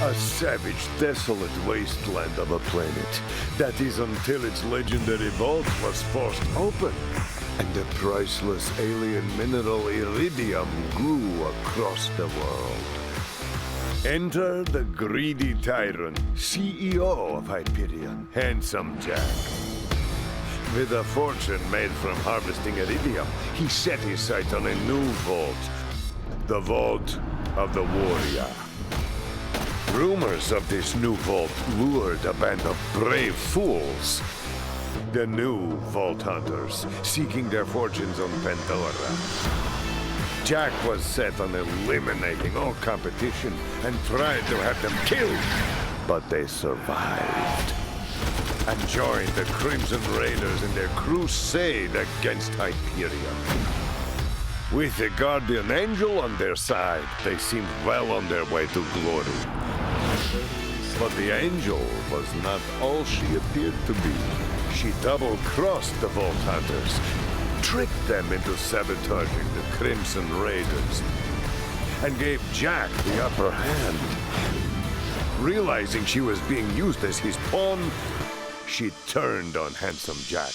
A savage, desolate wasteland of a planet. That is until its legendary vault was forced open, and the priceless alien mineral iridium grew across the world. Enter the greedy tyrant, CEO of Hyperion, Handsome Jack. With a fortune made from harvesting iridium, he set his sight on a new vault, the Vault of the Warrior. Rumors of this new vault lured a band of brave fools, the new Vault Hunters, seeking their fortunes on Pandora. Jack was set on eliminating all competition and tried to have them killed, but they survived and joined the Crimson Raiders in their crusade against Hyperion. With the Guardian Angel on their side, they seemed well on their way to glory. But the Angel was not all she appeared to be. She double-crossed the Vault Hunters, tricked them into sabotaging the Crimson Raiders, and gave Jack the upper hand. Realizing she was being used as his pawn, she turned on Handsome Jack.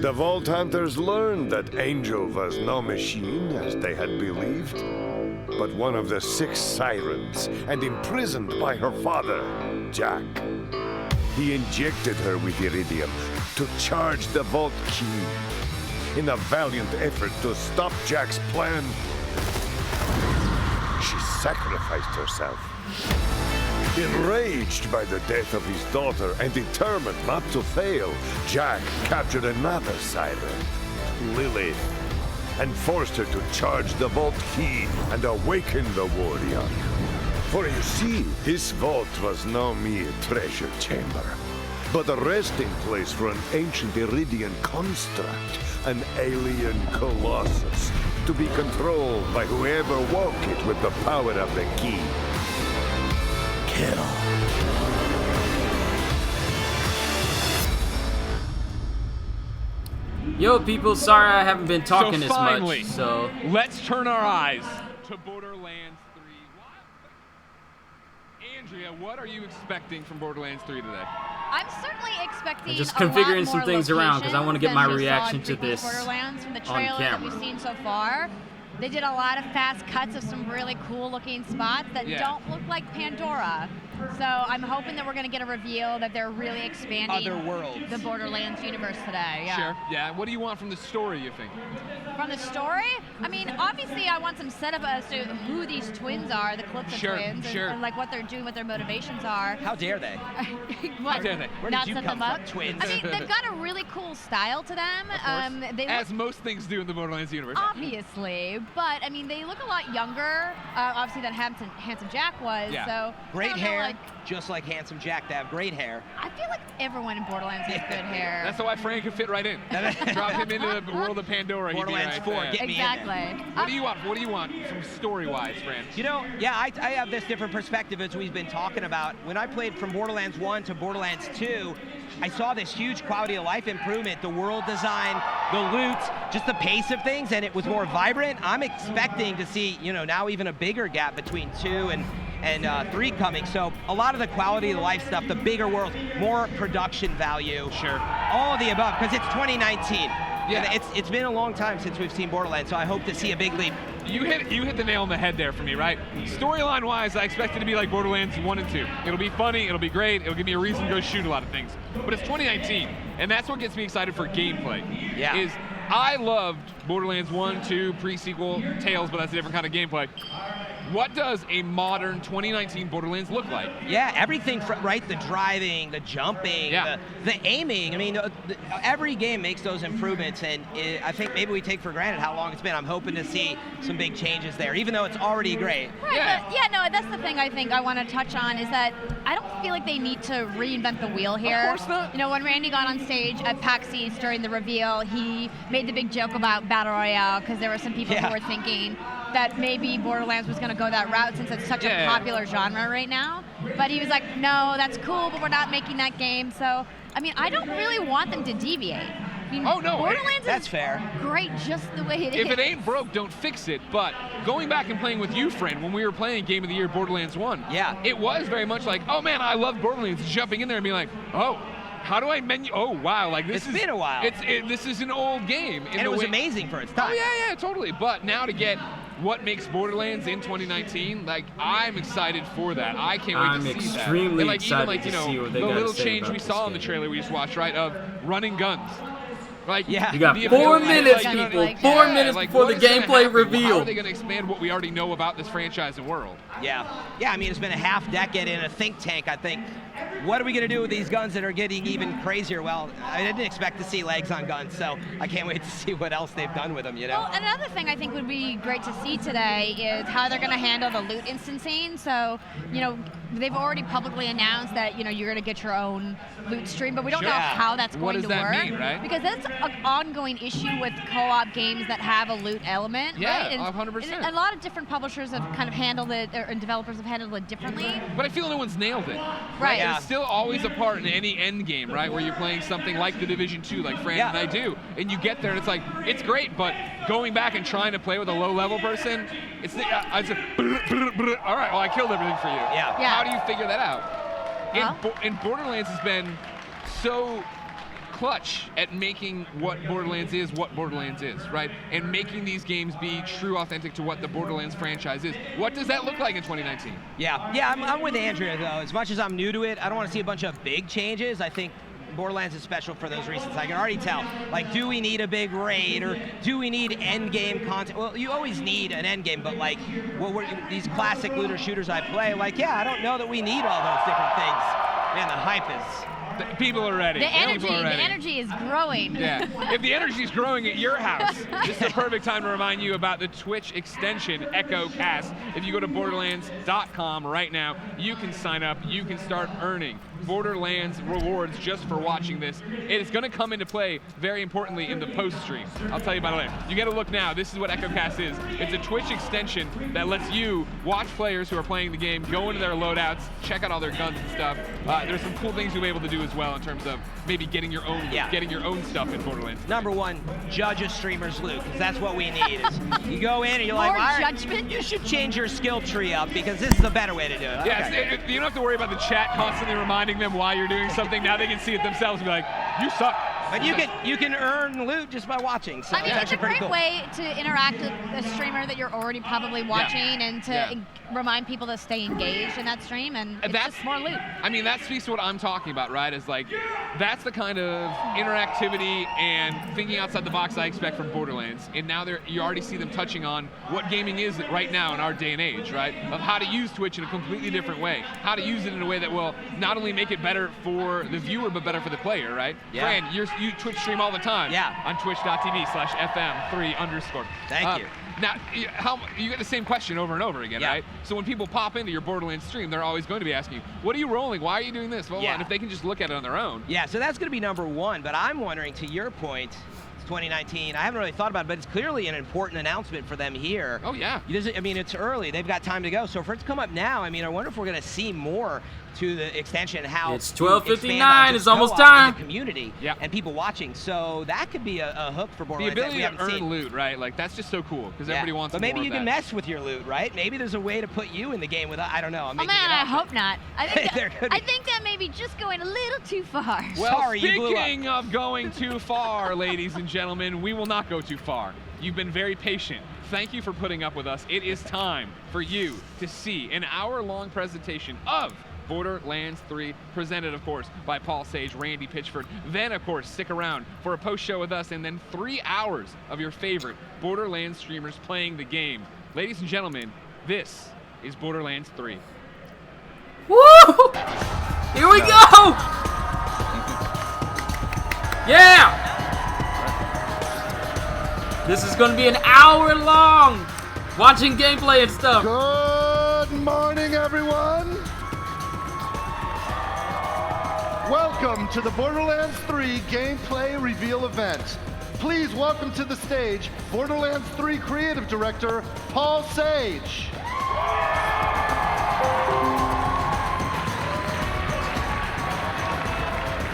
The Vault Hunters learned that Angel was no machine, as they had believed, but one of the 6 sirens, and imprisoned by her father, Jack. He injected her with iridium to charge the Vault Key. In a valiant effort to stop Jack's plan, she sacrificed herself. Enraged by the death of his daughter and determined not to fail, Jack captured another siren, Lilith, and forced her to charge the Vault Key and awaken the warrior. For you see, this vault was no mere treasure chamber, but a resting place for an ancient Iridian construct, an alien colossus, to be controlled by whoever woke it with the power of the key. Kill. Yo, people, sorry I haven't been talking as finally, much, so... let's turn our eyes to Borderlands 3. Andrea, what are you expecting from Borderlands 3 today? I'm certainly expecting I'm just a lot configuring more some things around because I want to get locations my than we saw reaction in to previous this Borderlands from the on trailer that camera. we've seen so far. They did a lot of fast cuts of some really cool looking spots that don't look like Pandora. So I'm hoping that we're going to get a reveal that they're really expanding other worlds. the Borderlands universe today. Yeah. Sure, yeah. What do you want from the story, you think? From the story? I mean, obviously I want some setup as to who these twins are, the Calypso twins, and like what they're doing, what their motivations are. How dare they? What? How dare they? Where Not did you set come them from, up? twins? I mean, they've got a really cool style to them. They As most things do in the Borderlands universe. obviously, but I mean, they look a lot younger, obviously, than Handsome Jack was. Yeah. So Great I don't know, hair, like, just like Handsome Jack. They have great hair. I feel like everyone in Borderlands has good hair. That's why Frank could fit right in. Drop him into the world of Pandora. Borderlands he'd 4, be right there. get me in there. Exactly. What do you want? What do you want from story-wise, Fran? You know, yeah, I have this different perspective as we've been talking about. When I played from Borderlands 1 to Borderlands 2, I saw this huge quality of life improvement, the world design, the loot, just the pace of things, and it was more vibrant. I'm expecting to see, you know, now even a bigger gap between 2 and 3 coming. So a lot of the quality of life stuff, the bigger world, more production value. Sure. All of the above, because it's 2019. Yeah. And it's been a long time since we've seen Borderlands, so I hope to see a big leap. You hit the nail on the head there for me, right? Storyline-wise, I expect it to be like Borderlands 1 and 2. It'll be funny, it'll be great, it'll give me a reason to go shoot a lot of things. But it's 2019, and that's what gets me excited for gameplay. Yeah. Is I loved Borderlands 1, 2, pre-sequel, Tales, but that's a different kind of gameplay. What does a modern 2019 Borderlands look like? Yeah, everything from, right, the driving, the jumping, the aiming. I mean, every game makes those improvements, and I think maybe we take for granted how long it's been. I'm hoping to see some big changes there, even though it's already great. Right, but no, that's the thing I think I want to touch on is that I don't feel like they need to reinvent the wheel here. Of course not. You know, when Randy got on stage at PAX East during the reveal, he made the big joke about Battle Royale because there were some people who were thinking that maybe Borderlands was going to go that route since it's such a popular genre right now. But he was like, no, that's cool, but we're not making that game. So, I mean, I don't really want them to deviate. I mean, Oh, no, Borderlands that's is fair. great just the way it is. If it ain't broke, don't fix it. But going back and playing with you, friend, when we were playing Game of the Year Borderlands 1, Yeah. it was very much like, oh man, I love Borderlands. Jumping in there and being like, oh, how do I menu? Oh wow, like this It's been a while. This is an old game. And it was amazing for its time. Oh yeah, totally. But now to get what makes Borderlands in 2019, like I'm excited for that. I can't wait I'm to see that. extremely And like excited even like to you know see what they the gotta little say change about we this saw in the game. trailer we just watched, right? Of running guns. Like Yeah. You got the 4 ability, minutes, like, people. like, 4 yeah, minutes like, before what the is gonna gameplay happen? reveal. How are they going to expand what we already know about this franchise and world? Yeah. Yeah, I mean, it's been a half decade in a think tank, I think. What are we going to do with these guns that are getting even crazier? Well, I didn't expect to see legs on guns, so I can't wait to see what else they've done with them, you know? Well, another thing I think would be great to see today is how they're going to handle the loot instancing. So, you know, they've already publicly announced that, you know, you're going to get your own loot stream, but we don't Sure. know Yeah. how that's What going does to that work. mean, right? Because that's an ongoing issue with co-op games that have a loot element, Yeah, right? And 100%. and a lot of different publishers have kind of handled it, and developers have handled it differently. But I feel no one's nailed it. Right. Yeah. There's still always a part in any end game, right, where you're playing something like The Division 2, like Fran Yeah. and I do, and you get there and it's like, it's great, but going back and trying to play with a low-level person, it's the, I just, all right, well, I killed everything for you. Yeah. Yeah. How do you figure that out? Well- And Borderlands has been so clutch at making what Borderlands is, right? And making these games be true, authentic to what the Borderlands franchise is. What does that look like in 2019? Yeah, I'm with Andrea, though. As much as I'm new to it, I don't want to see a bunch of big changes. I think Borderlands is special for those reasons. I can already tell. Like, do we need a big raid, or do we need end game content? Well, you always need an end game, but like, these classic looter shooters I play, like, yeah, I don't know that we need all those different things. Man, the hype is. People are ready. The People are ready. energy is growing. Yeah. If the energy is growing at your house, this is the perfect time to remind you about the Twitch extension, Echo Cast. If you go to Borderlands.com right now, you can sign up. You can start earning Borderlands rewards just for watching this. It is going to come into play, very importantly, in the post stream. I'll tell you about it later. You get to look now. This is what Echo Cast is. It's a Twitch extension that lets you watch players who are playing the game, go into their loadouts, check out all their guns and stuff. There's some cool things you'll be able to do as well in terms of maybe getting your own getting your own stuff in Borderlands. Number one, judge a streamer's loot, because that's what we need. Is you go in and you're like, More all right, judgment? you should change your skill tree up, because this is a better way to do it. Yeah, Okay. you don't have to worry about the chat constantly reminding them why you're doing something. Now they can see it themselves and be like, you suck. But you can earn loot just by watching. So I mean, it's it's a actually pretty great cool. way to interact with a streamer that you're already probably watching, and to remind people to stay engaged in that stream, and it's That's just more loot. I mean, that speaks to what I'm talking about, right? Is like, that's the kind of interactivity and thinking outside the box I expect from Borderlands. And now you already see them touching on what gaming is right now in our day and age, right? Of how to use Twitch in a completely different way. How to use it in a way that will not only make it better for the viewer, but better for the player, right? Yeah. Fran, you Twitch stream all the time. Yeah. On twitch.tv/FM3_. Thank you. Now, you get the same question over and over again, Yeah. right? So when people pop into your Borderlands stream, they're always going to be asking you, what are you rolling? Why are you doing this? Well, Yeah. and if they can just look at it on their own. Yeah, so that's going to be number one. But I'm wondering, to your point, it's 2019. I haven't really thought about it, but it's clearly an important announcement for them here. Oh, yeah. I mean, it's early. They've got time to go. So for it to come up now, I mean, I wonder if we're going to see more to the extension, how It's to 12:59, expand on just it's almost co-op in time. the community Yep. and people watching. So that could be a hook for The Borderlands that ability we to haven't earn seen. loot, right? Like, that's just so cool, because Yeah. everybody wants But maybe more you of can that. mess with your loot, right? Maybe there's a way to put you in the game with, I don't know. I'm Oh making man, it I up. hope not. I think There could be. I think that may be just going a little too far. Well, Sorry, you blew up. speaking of going too far, ladies and gentlemen, we will not go too far. You've been very patient. Thank you for putting up with us. It is time for you to see an hour-long presentation of Borderlands 3, presented, of course, by Paul Sage, Randy Pitchford. Then, of course, stick around for a post-show with us, and then 3 hours of your favorite Borderlands streamers playing the game. Ladies and gentlemen, this is Borderlands 3. Woo! Here we go! Yeah! This is gonna be an hour long, watching gameplay and stuff. Good morning, everyone. Welcome to the Borderlands 3 gameplay reveal event. Please welcome to the stage Borderlands 3 creative director Paul Sage.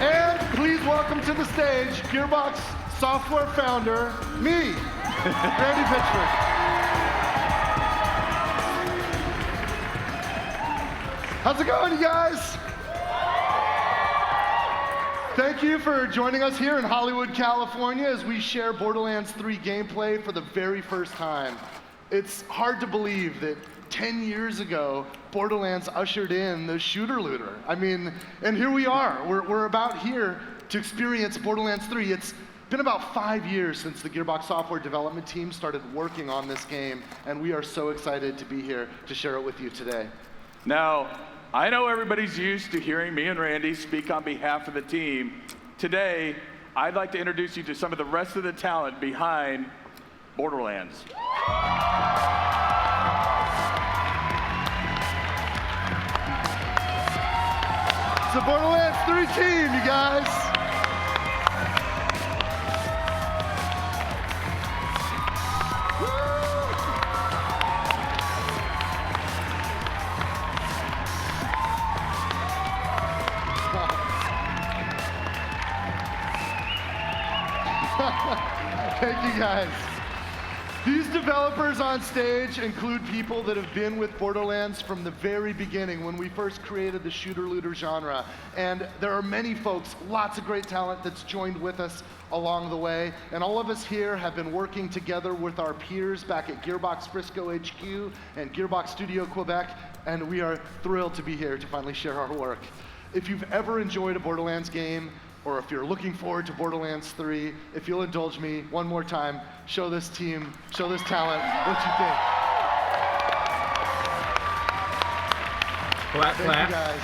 And please welcome to the stage Gearbox software founder, me, Randy Pitchford. How's it going, you guys? Thank you for joining us here in Hollywood, California, as we share Borderlands 3 gameplay for the very first time. It's hard to believe that 10 years ago, Borderlands ushered in the shooter-looter. I mean, and here we are. We're about here to experience Borderlands 3. It's been about 5 years since the Gearbox software development team started working on this game, and we are so excited to be here to share it with you today. Now, I know everybody's used to hearing me and Randy speak on behalf of the team. Today, I'd like to introduce you to some of the rest of the talent behind Borderlands. It's the Borderlands 3 team, you guys. Thank you, guys. These developers on stage include people that have been with Borderlands from the very beginning when we first created the shooter-looter genre. And there are many folks, lots of great talent that's joined with us along the way. And all of us here have been working together with our peers back at Gearbox Frisco HQ and Gearbox Studio Quebec. And we are thrilled to be here to finally share our work. If you've ever enjoyed a Borderlands game, or if you're looking forward to Borderlands 3, if you'll indulge me one more time, show this team, show this talent what you think. Clap, Thank clap. you guys.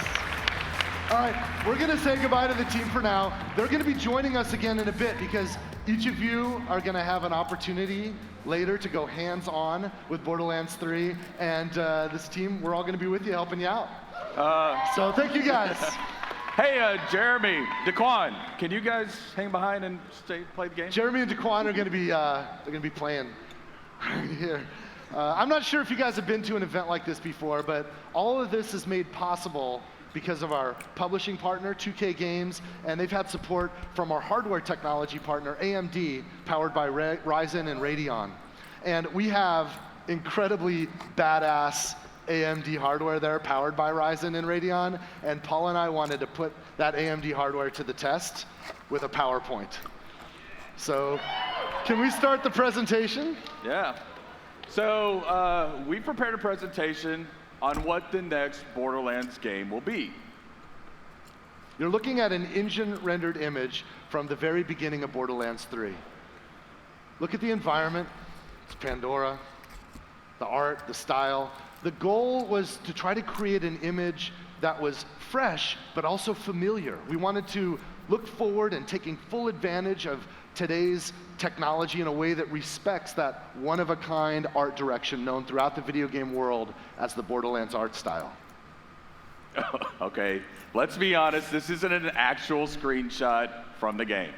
All right, we're gonna say goodbye to the team for now. They're gonna be joining us again in a bit because each of you are gonna have an opportunity later to go hands-on with Borderlands 3, and this team, we're all gonna be with you, helping you out. So thank you guys. Hey, Jeremy, Daquan, can you guys hang behind and play the game? Jeremy and Daquan are gonna be playing right here. I'm not sure if you guys have been to an event like this before, but all of this is made possible because of our publishing partner, 2K Games, and they've had support from our hardware technology partner, AMD, powered by Ryzen and Radeon. And we have incredibly badass AMD hardware there, powered by Ryzen and Radeon, and Paul and I wanted to put that AMD hardware to the test with a PowerPoint. So, can we start the presentation? Yeah. So, we prepared a presentation on what the next Borderlands game will be. You're looking at an engine-rendered image from the very beginning of Borderlands 3. Look at the environment. It's Pandora, the art, the style. The goal was to try to create an image that was fresh, but also familiar. We wanted to look forward and taking full advantage of today's technology in a way that respects that one-of-a-kind art direction known throughout the video game world as the Borderlands art style. Okay, let's be honest, this isn't an actual screenshot from the game.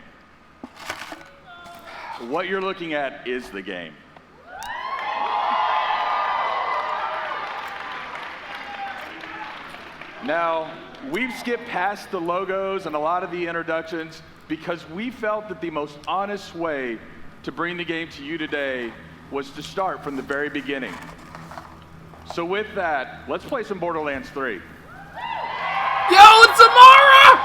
What you're looking at is the game. Now, we've skipped past the logos and a lot of the introductions because we felt that the most honest way to bring the game to you today was to start from the very beginning. So with that, let's play some Borderlands 3. Yo, it's Amara!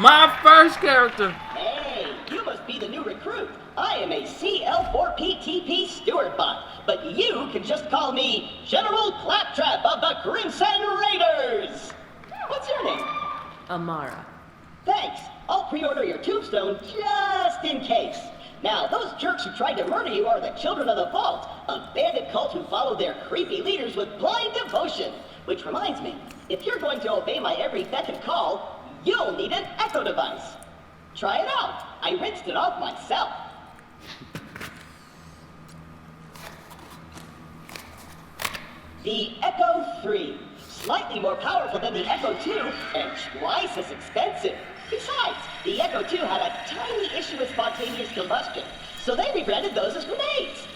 My first character. Hey, you must be the new recruit. I am a CL4PTP steward bot, but you can just call me General Claptrap of the Crimson Raiders. What's your name? Amara. Thanks. I'll pre-order your tombstone just in case. Now, those jerks who tried to murder you are the Children of the Vault, a bandit cult who follow their creepy leaders with blind devotion. Which reminds me, if you're going to obey my every beck and call, you'll need an Echo device. Try it out. I rinsed it off myself. The Echo 3. Slightly more powerful than the Echo 2, and twice as expensive. Besides, the Echo 2 had a tiny issue with spontaneous combustion, so they rebranded those as grenades.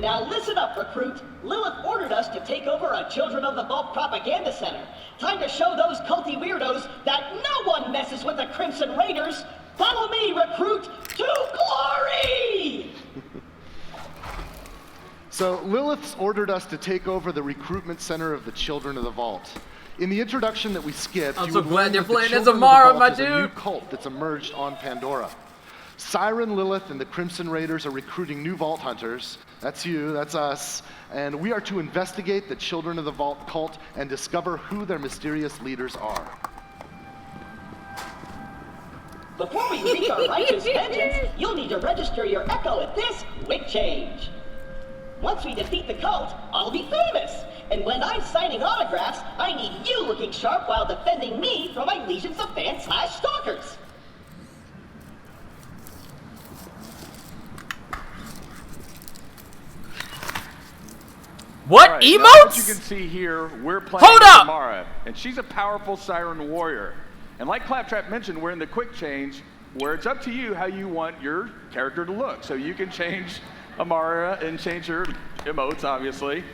Now listen up, recruit. Lilith ordered us to take over a Children of the Vault propaganda center. Time to show those culty weirdos that no one messes with the Crimson Raiders. Follow me, recruit. to glory! So Lilith's ordered us to take over the recruitment center of the Children of the Vault. In the introduction that we skipped, I'm you so would glad learn you're that the playing as Children of the Amara, Vault my is a new dude. cult that's emerged on Pandora. Siren, Lilith, and the Crimson Raiders are recruiting new Vault Hunters. That's you, that's us. And we are to investigate the Children of the Vault cult and discover who their mysterious leaders are. Before we wreak our righteous vengeance, you'll need to register your Echo at this quick change. Once we defeat the cult, I'll be famous. And when I'm signing autographs, I need you looking sharp while defending me from my legions of fans/stalkers. What? All right, now, Emotes? as you can see here, we're playing Hold with up! Amara, and she's a powerful Siren warrior. And like Claptrap mentioned, we're in the quick change, where it's up to you how you want your character to look. So you can change Amara and change her emotes, obviously.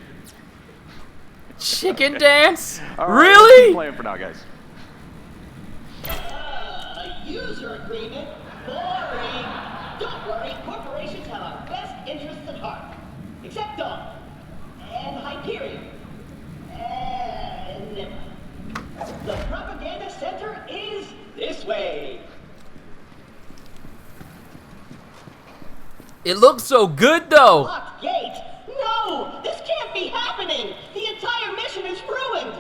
Chicken dance? All right, let's Really? keep playing for now, guys. A user agreement? Boring. Don't worry, corporations have our best interests at heart. Except Dawn. And Hyperion. And the propaganda center is this way. It looks so good though. Locked gate? No! This can't be happening! The entire mission is ruined!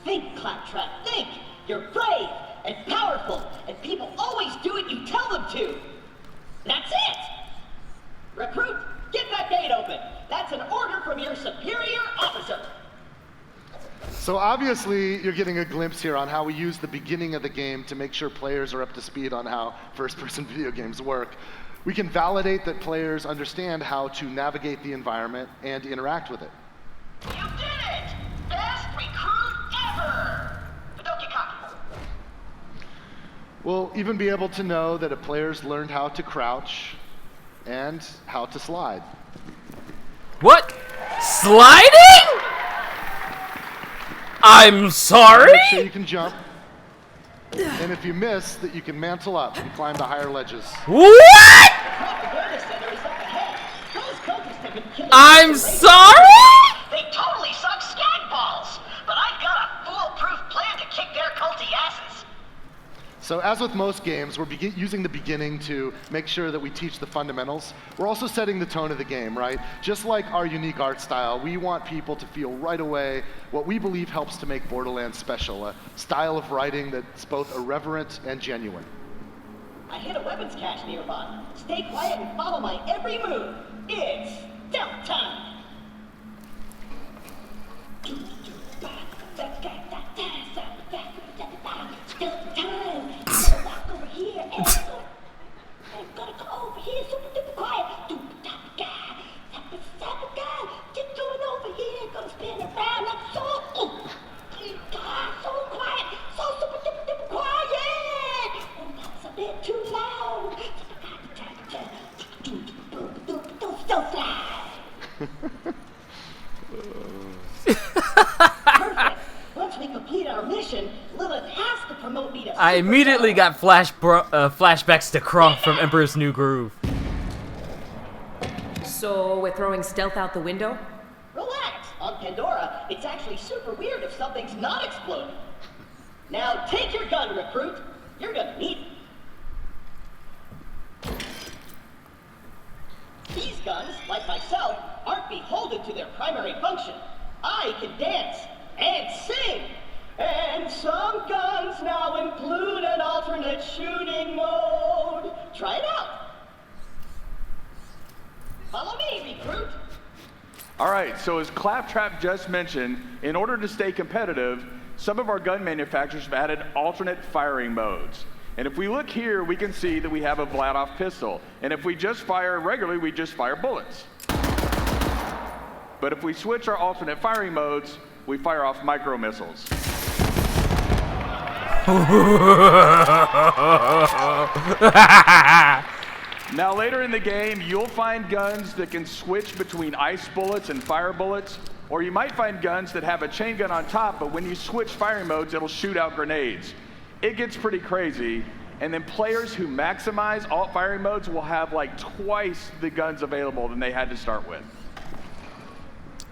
Think, Claptrap, think! You're brave and powerful, and people always do what you tell them to! That's it! Recruit, get that gate open! That's an order from your superior officer! So obviously, you're getting a glimpse here on how we use the beginning of the game to make sure players are up to speed on how first-person video games work. We can validate that players understand how to navigate the environment and interact with it. You did it! Best recruit ever! But don't get cocky. We'll even be able to know that a player's learned how to crouch and how to slide. What? Sliding? I'm sorry? Make sure you can jump. And if you miss, that you can mantle up and climb the higher ledges. What? Propaganda center is up ahead. Those cultists have been killing I'm us. sorry? They totally suck skag balls, but I've got a foolproof plan to kick their culty asses. So as with most games, we're using the beginning to make sure that we teach the fundamentals. We're also setting the tone of the game, right? Just like our unique art style, we want people to feel right away what we believe helps to make Borderlands special, a style of writing that's both irreverent and genuine. I hit a weapons cache nearby. Stay quiet and follow my every move. It's stealth time. Stealth time. Walk over here and I'm gonna go over here super duper quiet. Get going over here. Gonna spin around like so. So quiet. So super duper duper quiet. And that's a bit too loud. Stealth time. Perfect. Once we complete our mission, Lilith has to promote me to I immediately got flashbacks to Kronk from Emperor's New Groove. So we're throwing stealth out the window? Relax. On Pandora, it's actually super weird if something's not exploding. Now take your gun, recruit. You're gonna need it. These guns, like myself, aren't beholden to their primary function. I can dance and sing. And some guns now include an alternate shooting mode. Try it out. Follow me, recruit. All right, so as Claptrap just mentioned, in order to stay competitive, some of our gun manufacturers have added alternate firing modes. And if we look here, we can see that we have a Vladoff pistol. And if we just fire regularly, we just fire bullets. But if we switch our alternate firing modes, we fire off micro missiles. Now later in the game, you'll find guns that can switch between ice bullets and fire bullets, or you might find guns that have a chain gun on top, but when you switch firing modes, it'll shoot out grenades. It gets pretty crazy, And then players who maximize alt firing modes will have like twice the guns available than they had to start with.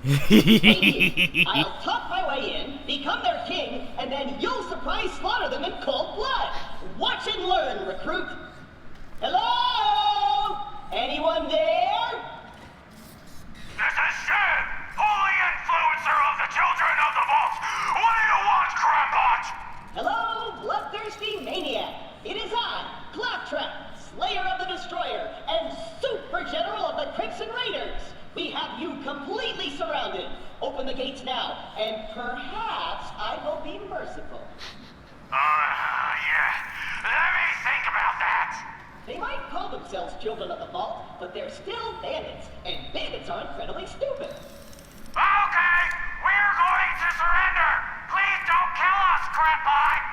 I'll talk my way in, become their king, and then you'll surprise slaughter them in cold blood. Watch and learn, recruit. Hello? Anyone there? This is Shen, holy influencer of the children of the vault. What do you want, Crampot? Hello, bloodthirsty maniac. It is I, Claptrap, Slayer of the Destroyer, and Super General of the Crimson Raiders. We have you completely surrounded. Open the gates now, and perhaps I will be merciful. Yeah. Let me think about that. They might call themselves Children of the Vault, but they're still bandits, and bandits are incredibly stupid. Okay, we're going to surrender. Please don't kill us, Crampot.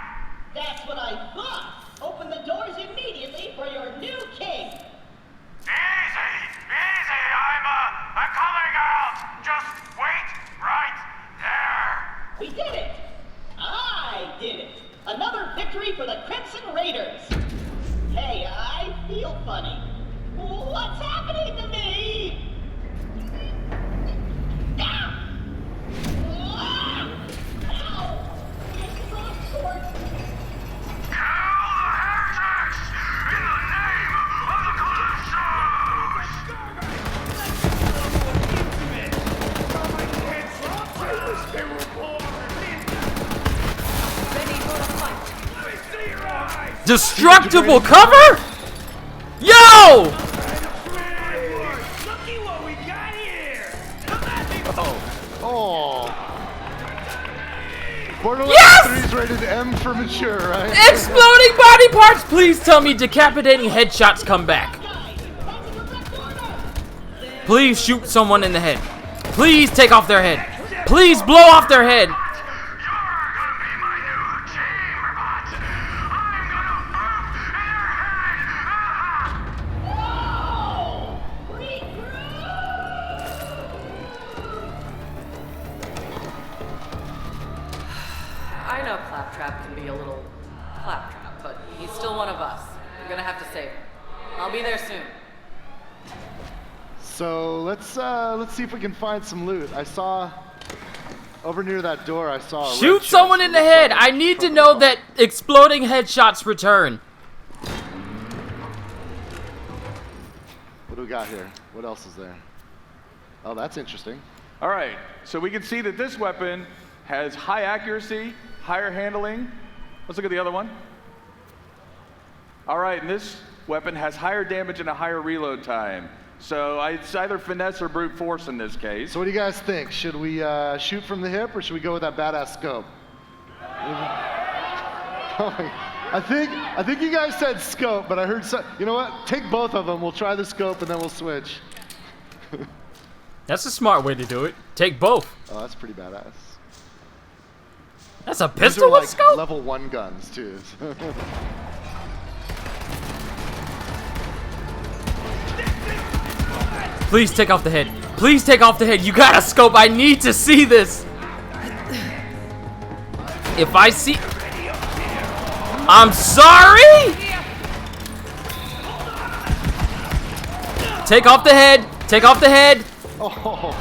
That's what I thought. Open the doors immediately for your new king. Easy. I'm coming out. Just wait right there. We did it. I did it. Another victory for the Crimson Raiders. Hey, I feel funny. What's happening to me? Ah! Ow! It's off sword. Destructible cover? Yo! Oh. Borderlands Yes! 3 is rated M for mature, right? Exploding body parts! Please tell me decapitating headshots come back. Please shoot someone in the head. Please take off their head. Please blow off their head. I know Claptrap can be a little claptrap, but he's still one of us. I'm gonna have to save him. I'll be there soon. So let's see if we can find some loot. I saw over near that door. I saw. Shoot someone in the head. I need to know that exploding headshots return. What do we got here? What else is there? Oh, that's interesting. All right, so we can see that this weapon has high accuracy, higher handling. Let's look at the other one. All right, and this weapon has higher damage and a higher reload time. So it's either finesse or brute force in this case. So what do you guys think? Should we shoot from the hip or should we go with that badass scope? I think you guys said scope, but I heard you know what? Take both of them. We'll try the scope and then we'll switch. That's a smart way to do it. Take both. Oh, that's pretty badass. That's a These pistol are with like scope? level 1 guns too. Please take off the head. Please take off the head. You got a scope. I need to see this. If I see... I'm sorry? Take off the head. Take off the head. Oh.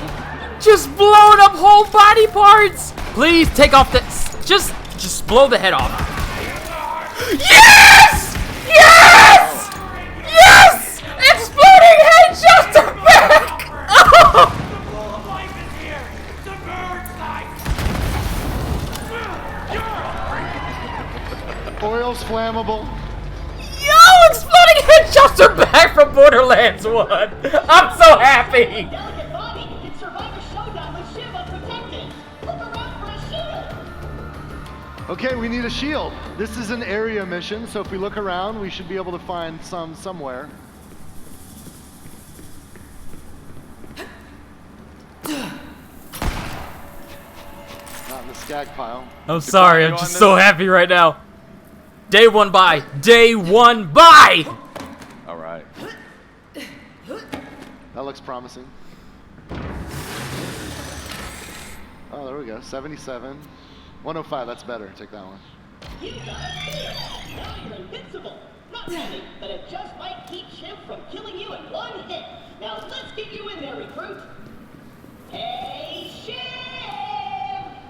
Just blowing up whole body parts. Please take off the... Just blow the head off. Yes! Yes! Yes! Exploding headshots are back! Oh! Oil's flammable. Yo! Exploding headshots are back from Borderlands 1! I'm so happy! Delicate body can survive a showdown with Shiv unprotected. Look around for a shield. Okay, we need a shield. This is an area mission, so if we look around, we should be able to find some somewhere. Not in the skag pile. I'm sorry, I'm just so happy right now. Day one by. Day one by! All right. That looks promising. Oh, there we go. 77. 105, that's better. Take that one. You got a steal. Now you're invincible. Not really, but it just might keep Shiv from killing you in one hit. Now let's get you in there, recruit. Hey, Shiv!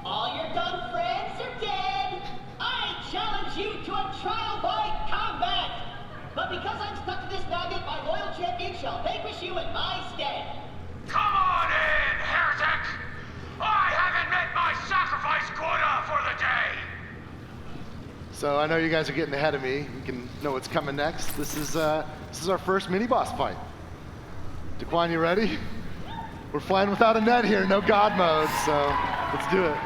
All your dumb friends are dead. I challenge you to a trial by combat. But because I'm stuck to this nugget, my loyal champion shall vanquish you in my stead. Come on in, heretic! I haven't met my sacrifice quota for the day! So I know you guys are getting ahead of me. You can know what's coming next. This is our first mini-boss fight. Daquan, you ready? We're flying without a net here, no God mode, so let's do it.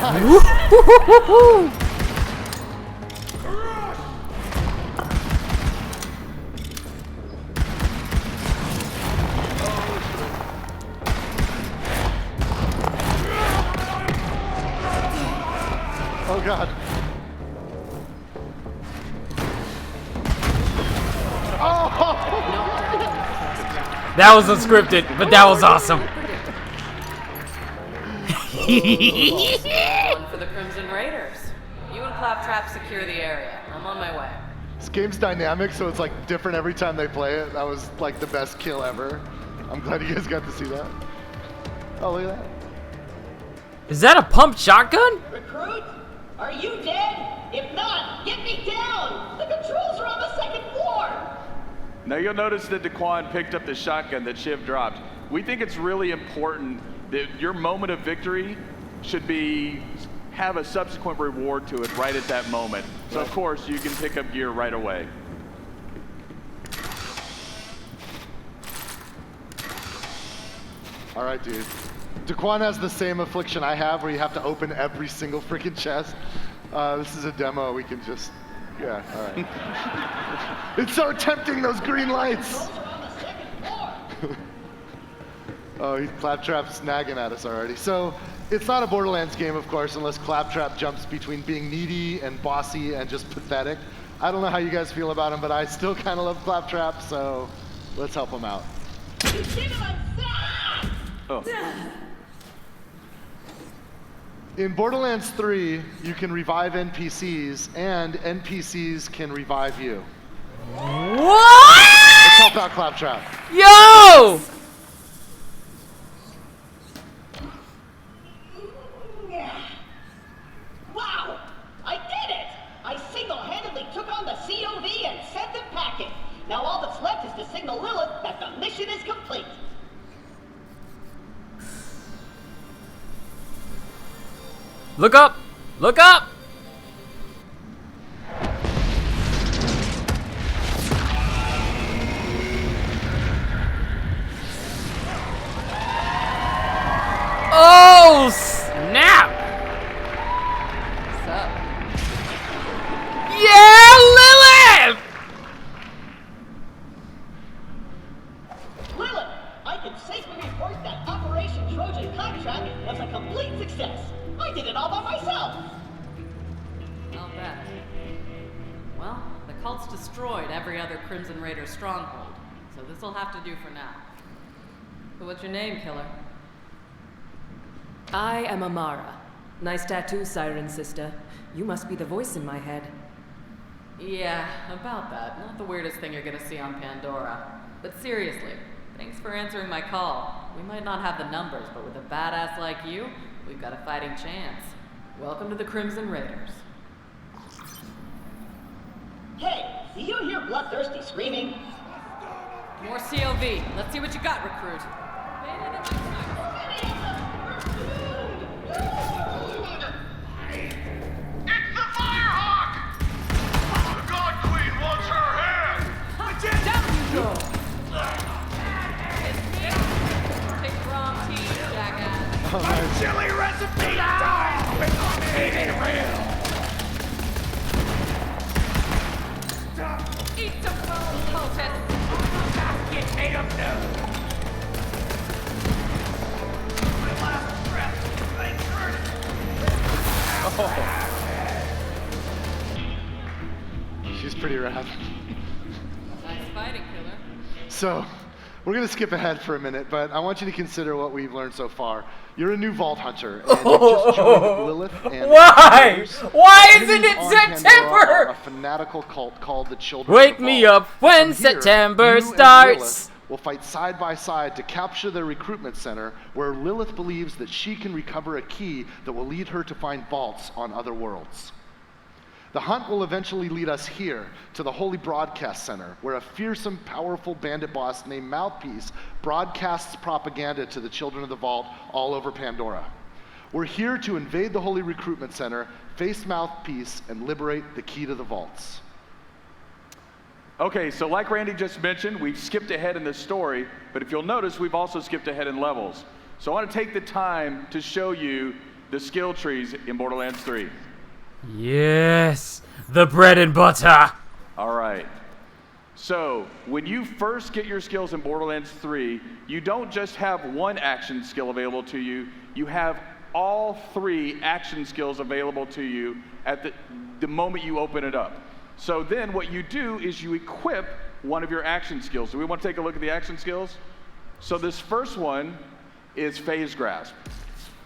Nice. Oh God. Oh! That was unscripted, but that was awesome. One for the Crimson Raiders. You and Claptrap secure the area. I'm on my way. This game's dynamic, so it's like different every time they play it. That was like the best kill ever. I'm glad you guys got to see that. Oh, look at that. Is that a pumped shotgun? Recruit, are you dead? If not, get me down. The controls are on the second floor. Now you'll notice that Daquan picked up the shotgun that Shiv dropped. We think it's really important that your moment of victory should have a subsequent reward to it right at that moment. So of course you can pick up gear right away. All right, dude. Daquan has the same affliction I have, where you have to open every single freaking chest. This is a demo. We can just, yeah. All right. It's so tempting, those green lights. Oh, Claptrap's nagging at us already. So it's not a Borderlands game, of course, unless Claptrap jumps between being needy and bossy and just pathetic. I don't know how you guys feel about him, but I still kind of love Claptrap, so let's help him out. Oh. In Borderlands 3, you can revive NPCs, and NPCs can revive you. What? Let's help out Claptrap. Yo! Wow, I did it! I single-handedly took on the COV and sent them packing. Now all that's left is to signal Lilith that the mission is complete. Look up! Look up! Oh, snap! What's up? Yeah, Lilith! Lilith, I can safely report that Operation Trojan Contract was a complete success. I did it all by myself. I'll bet. Well, the cult's destroyed every other Crimson Raider stronghold, so this'll have to do for now. But what's your name, killer? I am Amara. Nice tattoo, Siren Sister. You must be the voice in my head. Yeah, about that. Not the weirdest thing you're gonna see on Pandora. But seriously, thanks for answering my call. We might not have the numbers, but with a badass like you, we've got a fighting chance. Welcome to the Crimson Raiders. Hey, do you hear bloodthirsty screaming? More COV. Let's see what you got, recruit. It's the Firehawk! The God Queen wants her head! Down you go! Take the wrong team, jackass. Oh, nice. Chili recipe time! Eat it real! Eat some bone, cultist! Get ate up now! My last breath! pretty rad. Nice fighting, killer. So, we're going to skip ahead for a minute, but I want you to consider what we've learned so far. You're a new Vault Hunter, and you just joined Lilith and Why? others. Why isn't it Enemies on Pandora September? are a fanatical cult called the Children Wake of the me Vault. up when From here, September you and starts. Lilith will fight side by side to capture their recruitment center, where Lilith believes that she can recover a key that will lead her to find vaults on other worlds. The hunt will eventually lead us here to the Holy Broadcast Center, where a fearsome, powerful bandit boss named Mouthpiece broadcasts propaganda to the Children of the Vault all over Pandora. We're here to invade the Holy Recruitment Center, face Mouthpiece, and liberate the key to the vaults. Okay, so like Randy just mentioned, we've skipped ahead in this story, but if you'll notice, we've also skipped ahead in levels. So I want to take the time to show you the skill trees in Borderlands 3. Yes, the bread and butter. All right. So when you first get your skills in Borderlands 3, you don't just have one action skill available to you, you have all 3 action skills available to you at the moment you open it up. So then what you do is you equip one of your action skills. Do we want to take a look at the action skills? So this first one is Phase Grasp.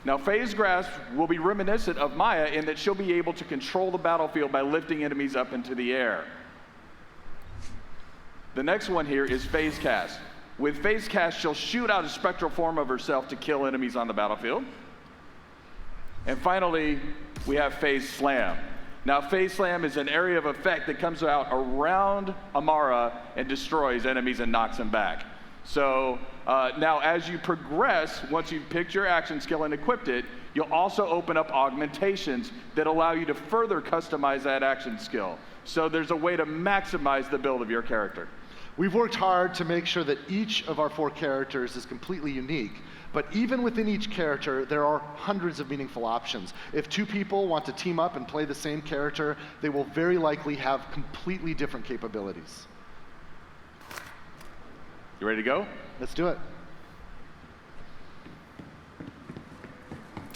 Now, Phase Grasp will be reminiscent of Maya in that she'll be able to control the battlefield by lifting enemies up into the air. The next one here is Phase Cast. With Phase Cast, she'll shoot out a spectral form of herself to kill enemies on the battlefield. And finally, we have Phase Slam. Now, Phase Slam is an area of effect that comes out around Amara and destroys enemies and knocks them back. So now as you progress, once you've picked your action skill and equipped it, you'll also open up augmentations that allow you to further customize that action skill. So there's a way to maximize the build of your character. We've worked hard to make sure that each of our 4 characters is completely unique, but even within each character, there are hundreds of meaningful options. If 2 people want to team up and play the same character, they will very likely have completely different capabilities. You ready to go? Let's do it.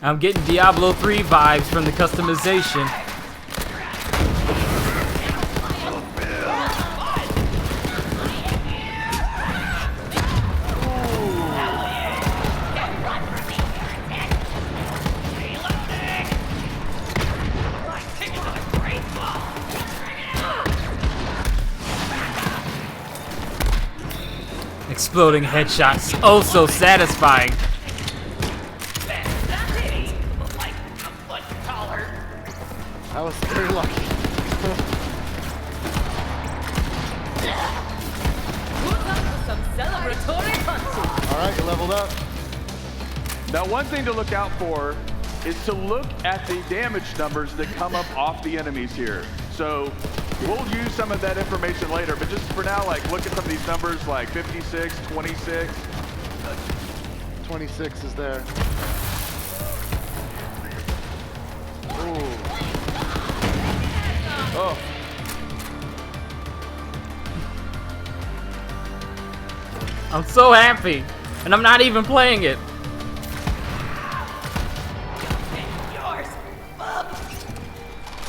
I'm getting Diablo 3 vibes from the customization. Exploding headshots, oh so satisfying. I was very lucky. All right, you leveled up. Now, one thing to look out for is to look at the damage numbers that come up off the enemies here. So we'll use some of that information later, but just for now, like, look at some of these numbers like 56, 26. 26 is there. Ooh. Oh. I'm so happy, and I'm not even playing it.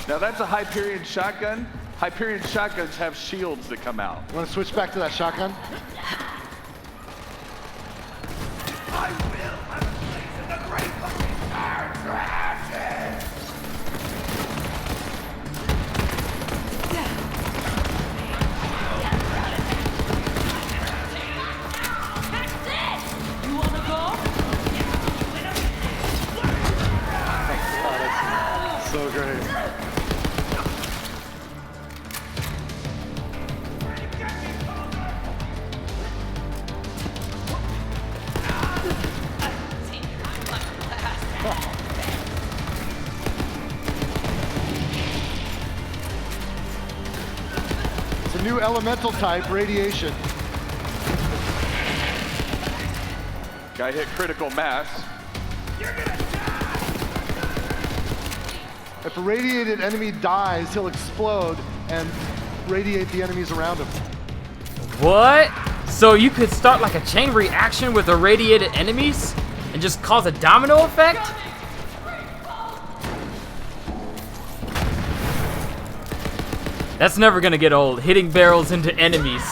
Now that's a Hyperion shotgun. Hyperion shotguns have shields that come out. You want to switch back to that shotgun? I will have a place in the great fucking You wanna go? So great. It's a new elemental type, radiation. Guy hit critical mass. If a radiated enemy dies, he'll explode and radiate the enemies around him. What? So you could start like a chain reaction with irradiated enemies and just cause a domino effect? That's never gonna get old, hitting barrels into enemies.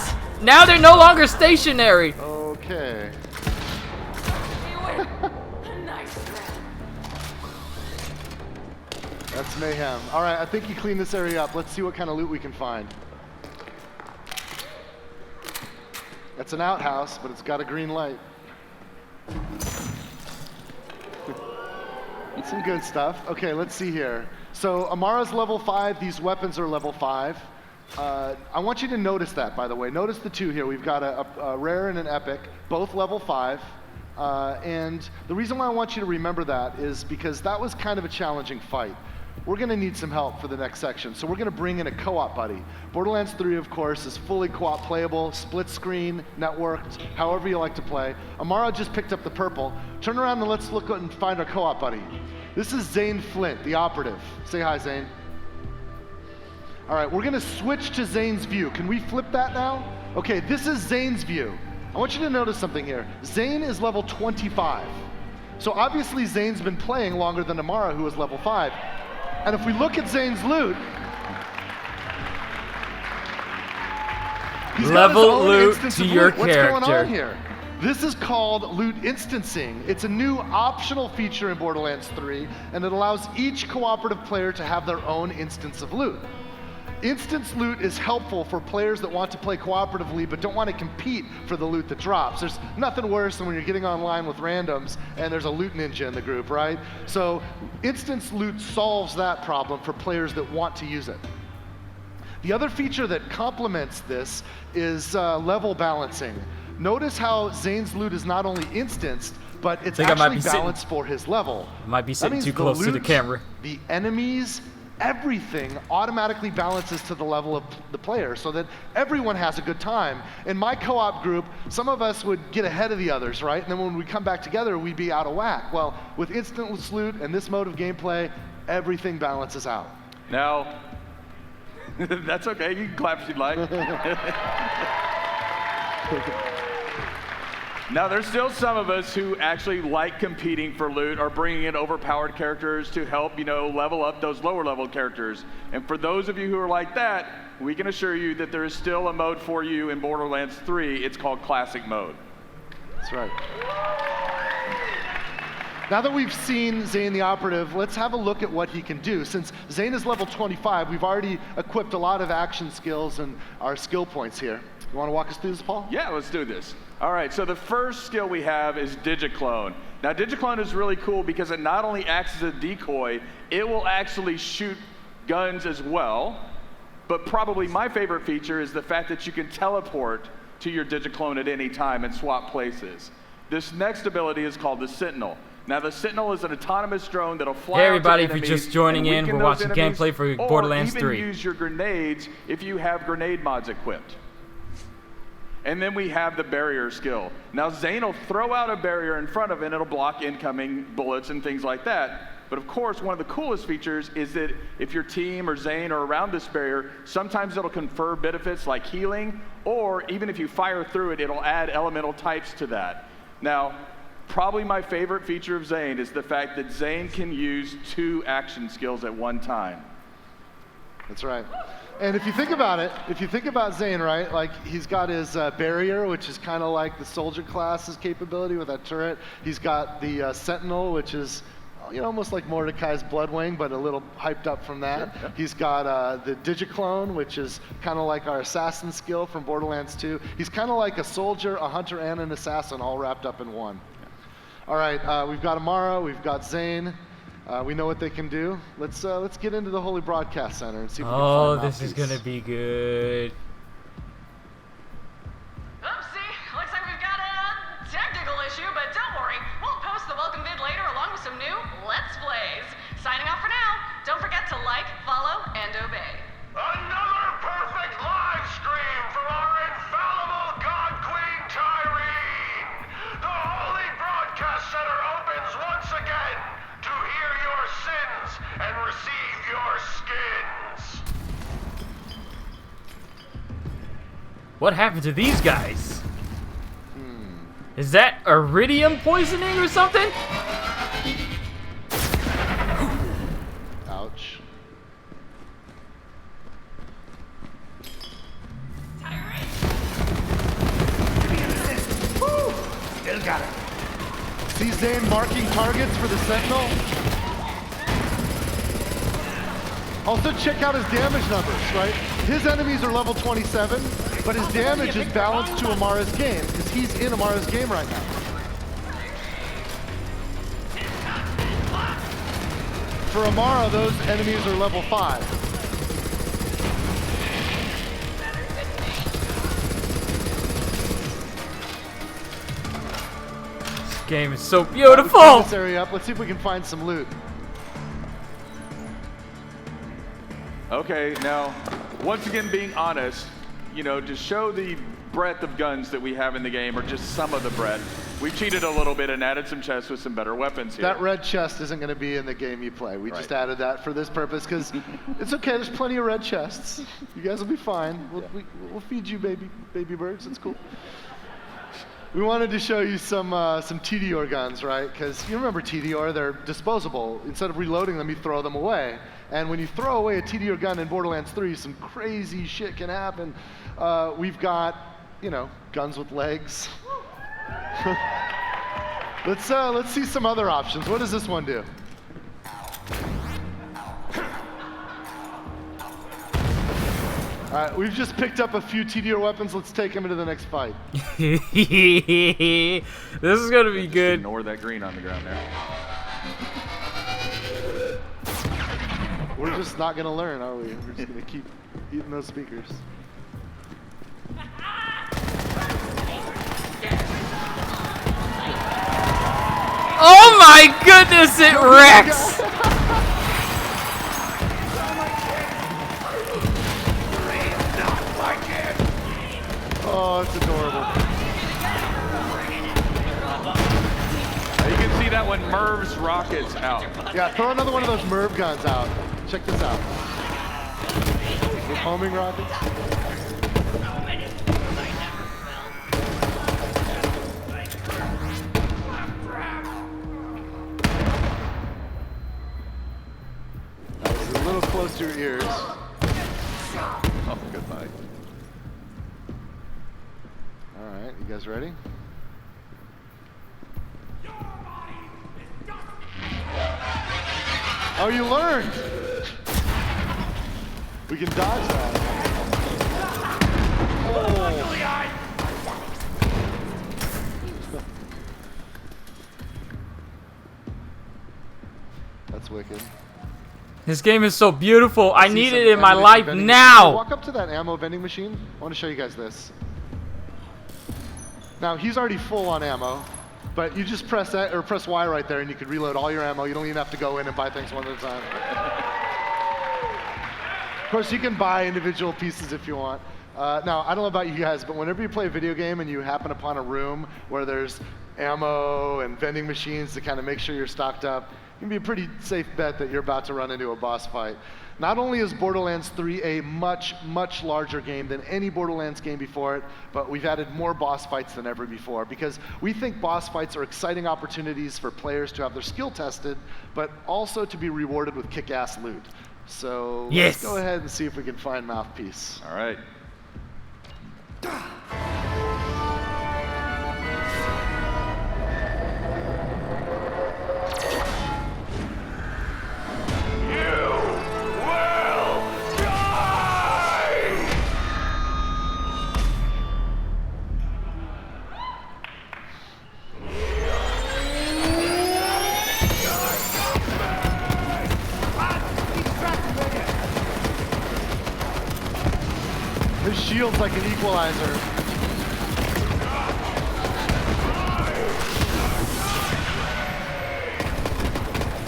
Now they're no longer stationary. Okay. That's mayhem. All right, I think you cleaned this area up. Let's see what kind of loot we can find. That's an outhouse, but it's got a green light. It's some good stuff. Okay, let's see here. So Amara's level 5, these weapons are level 5. I want you to notice that, by the way. Notice the two here. We've got a rare and an epic, both level 5. And the reason why I want you to remember that is because that was kind of a challenging fight. We're going to need some help for the next section, so we're going to bring in a co-op buddy. Borderlands 3, of course, is fully co-op playable, split screen, networked, however you like to play. Amara just picked up the purple. Turn around and let's look and find our co-op buddy. This is Zane Flint, the operative. Say hi, Zane. All right, we're going to switch to Zane's view. Can we flip that now? Okay, this is Zane's view. I want you to notice something here. Zane is level 25. So obviously Zane's been playing longer than Amara, who is level 5. And if we look at Zane's loot, he's got his Level own loot instance to of your loot. What's going character. on here? This is called loot instancing. It's a new optional feature in Borderlands 3, and it allows each cooperative player to have their own instance of loot. Instance loot is helpful for players that want to play cooperatively but don't want to compete for the loot that drops. There's nothing worse than when you're getting online with randoms and there's a loot ninja in the group, right? So instance loot solves that problem for players that want to use it. The other feature that complements this is level balancing. Notice how Zane's loot is not only instanced, but it's actually balanced for his level. Might be sitting too close to the camera. The enemies, everything automatically balances to the level of the player so that everyone has a good time. In my co-op group, some of us would get ahead of the others, right? And then when we come back together, we'd be out of whack. Well, with instant loot and this mode of gameplay, everything balances out. Now, that's okay. You can clap if you'd like. Now, there's still some of us who actually like competing for loot or bringing in overpowered characters to help, level up those lower level characters. And for those of you who are like that, we can assure you that there is still a mode for you in Borderlands 3. It's called Classic Mode. That's right. Now that we've seen Zane the Operative, let's have a look at what he can do. Since Zane is level 25, we've already equipped a lot of action skills and our skill points here. You want to walk us through this, Paul? Yeah, let's do this. All right, so the first skill we have is Digiclone. Now, Digiclone is really cool because it not only acts as a decoy, it will actually shoot guns as well. But probably my favorite feature is the fact that you can teleport to your Digiclone at any time and swap places. This next ability is called the Sentinel. Now, the Sentinel is an autonomous drone that'll fly. Hey everybody, out to if you're enemies just joining in, we're watching gameplay for Borderlands 3. Or even use your grenades if you have grenade mods equipped. And then we have the barrier skill. Now, Zane will throw out a barrier in front of it, and it'll block incoming bullets and things like that. But of course, one of the coolest features is that if your team or Zane are around this barrier, sometimes it'll confer benefits like healing, or even if you fire through it, it'll add elemental types to that. Now, probably my favorite feature of Zane is the fact that Zane can use 2 action skills at one time. That's right. And if you think about it, if you think about Zane, right, like he's got his barrier, which is kind of like the soldier class's capability with that turret. He's got the Sentinel, which is almost like Mordecai's Bloodwing, but a little hyped up from that. Sure, yeah. He's got the Digiclone, which is kind of like our assassin skill from Borderlands 2. He's kind of like a soldier, a hunter, and an assassin all wrapped up in one. All right, we've got Amara, we've got Zane. We know what they can do. Let's get into the Holy Broadcast Center and see if we can find Oh, a this is mouthpiece. gonna be good. Oopsie, looks like we've got a technical issue, but don't worry. We'll post the welcome vid later along with some new Let's Plays. Signing off for now. Don't forget to like, follow, and obey. Another perfect live stream from our infallible God Queen Tyreen! The Holy Broadcast Center opens once again to hear your sins and receive your skins. What happened to these guys? Is that iridium poisoning or something? Ouch. marking targets for the Sentinel. Also check out his damage numbers, right? His enemies are level 27, but his damage is balanced to Amara's game, because he's in Amara's game right now. For Amara, those enemies are level 5. This game is so beautiful! This area up. Let's see if we can find some loot. Okay, now, once again, being honest, you know, to show the breadth of guns that we have in the game, or just some of the breadth, we cheated a little bit and added some chests with some better weapons here. That red chest isn't going to be in the game you play. We just added that for this purpose, because it's okay. There's plenty of red chests. You guys will be fine. We'll feed you baby birds. It's cool. We wanted to show you some TDR guns, right? Because you remember TDR, they're disposable. Instead of reloading them, you throw them away. And when you throw away a TDR gun in Borderlands 3, some crazy shit can happen. We've got, you know, guns with legs. Let's see some other options. What does this one do? All right, we've just picked up a few TDR weapons. Let's take them into the next fight. This is gonna be good. Ignore that green on the ground there. We're just not gonna learn, are we? We're just gonna keep eating those speakers. Oh my goodness, it wrecks! Oh, it's adorable. You can see that one Merv's rockets out. Yeah, throw another one of those Merv guns out. Check this out. With homing rockets. That was a little close to your ears. Oh, goodbye. All right, you guys ready? Oh, you learned! We can dodge that. Oh. That's wicked. This game is so beautiful. I need some it in my ammunition life vending now. machine. Walk up to that ammo vending machine. I want to show you guys this. Now, he's already full on ammo, but you just press that, or press Y right there, and you can reload all your ammo. You don't even have to go in and buy things one at a time. Of course, you can buy individual pieces if you want. Now, I don't know about you guys, but whenever you play a video game and you happen upon a room where there's ammo and vending machines to kind of make sure you're stocked up, it can be a pretty safe bet that you're about to run into a boss fight. Not only is Borderlands 3 a much, much larger game than any Borderlands game before it, but we've added more boss fights than ever before, because we think boss fights are exciting opportunities for players to have their skill tested, but also to be rewarded with kick-ass loot. So let's go ahead and see if we can find Mouthpiece. All right. His shield's like an equalizer.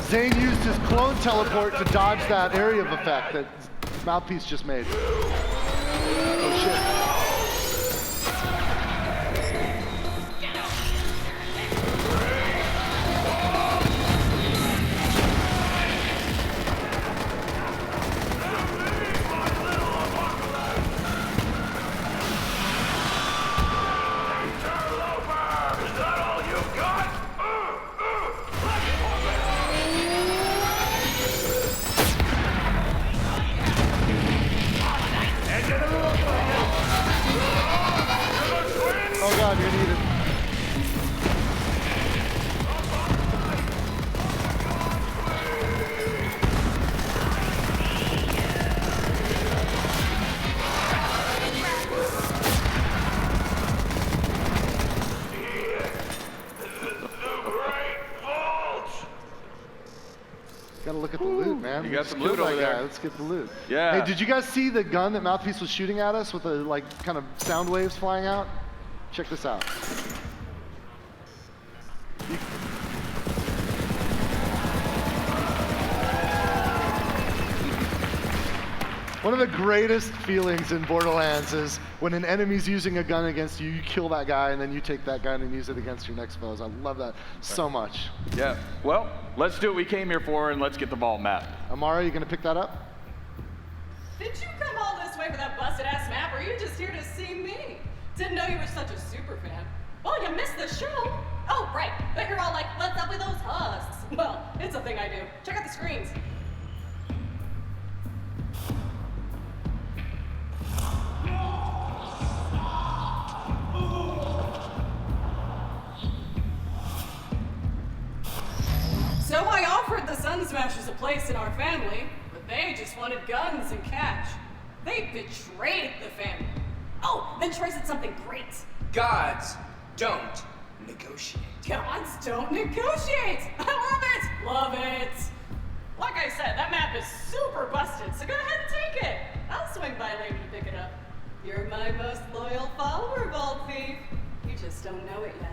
Zane used his clone teleport to dodge that area of effect that Mouthpiece just made. Oh shit. Gotta look at the loot, man. You We got just some killed loot that over guy. there. Let's get the loot. Yeah. Hey, did you guys see the gun that Mouthpiece was shooting at us with the like kind of sound waves flying out? Check this out. One of the greatest feelings in Borderlands is when an enemy's using a gun against you, you kill that guy, and then you take that gun and use it against your next foes. I love that so much. Yeah. Well, let's do what we came here for, and let's get the vault map. Amara, you gonna pick that up? Did you come all this way for that busted-ass map, or are you just here to see me? Didn't know you were such a super fan. Well, you missed the show. Oh, right. But you're all like, what's up with those husks? Well, it's a thing I do. Check out the screens. So I offered the Sun Smashers a place in our family, but they just wanted guns and cash. They betrayed the family. Oh, then Troy said something great. Gods don't negotiate. Gods don't negotiate! I love it! Love it! Like I said, that map is super busted, so go ahead and take it. I'll swing by later to pick it up. You're my most loyal follower, Vault Thief. You just don't know it yet.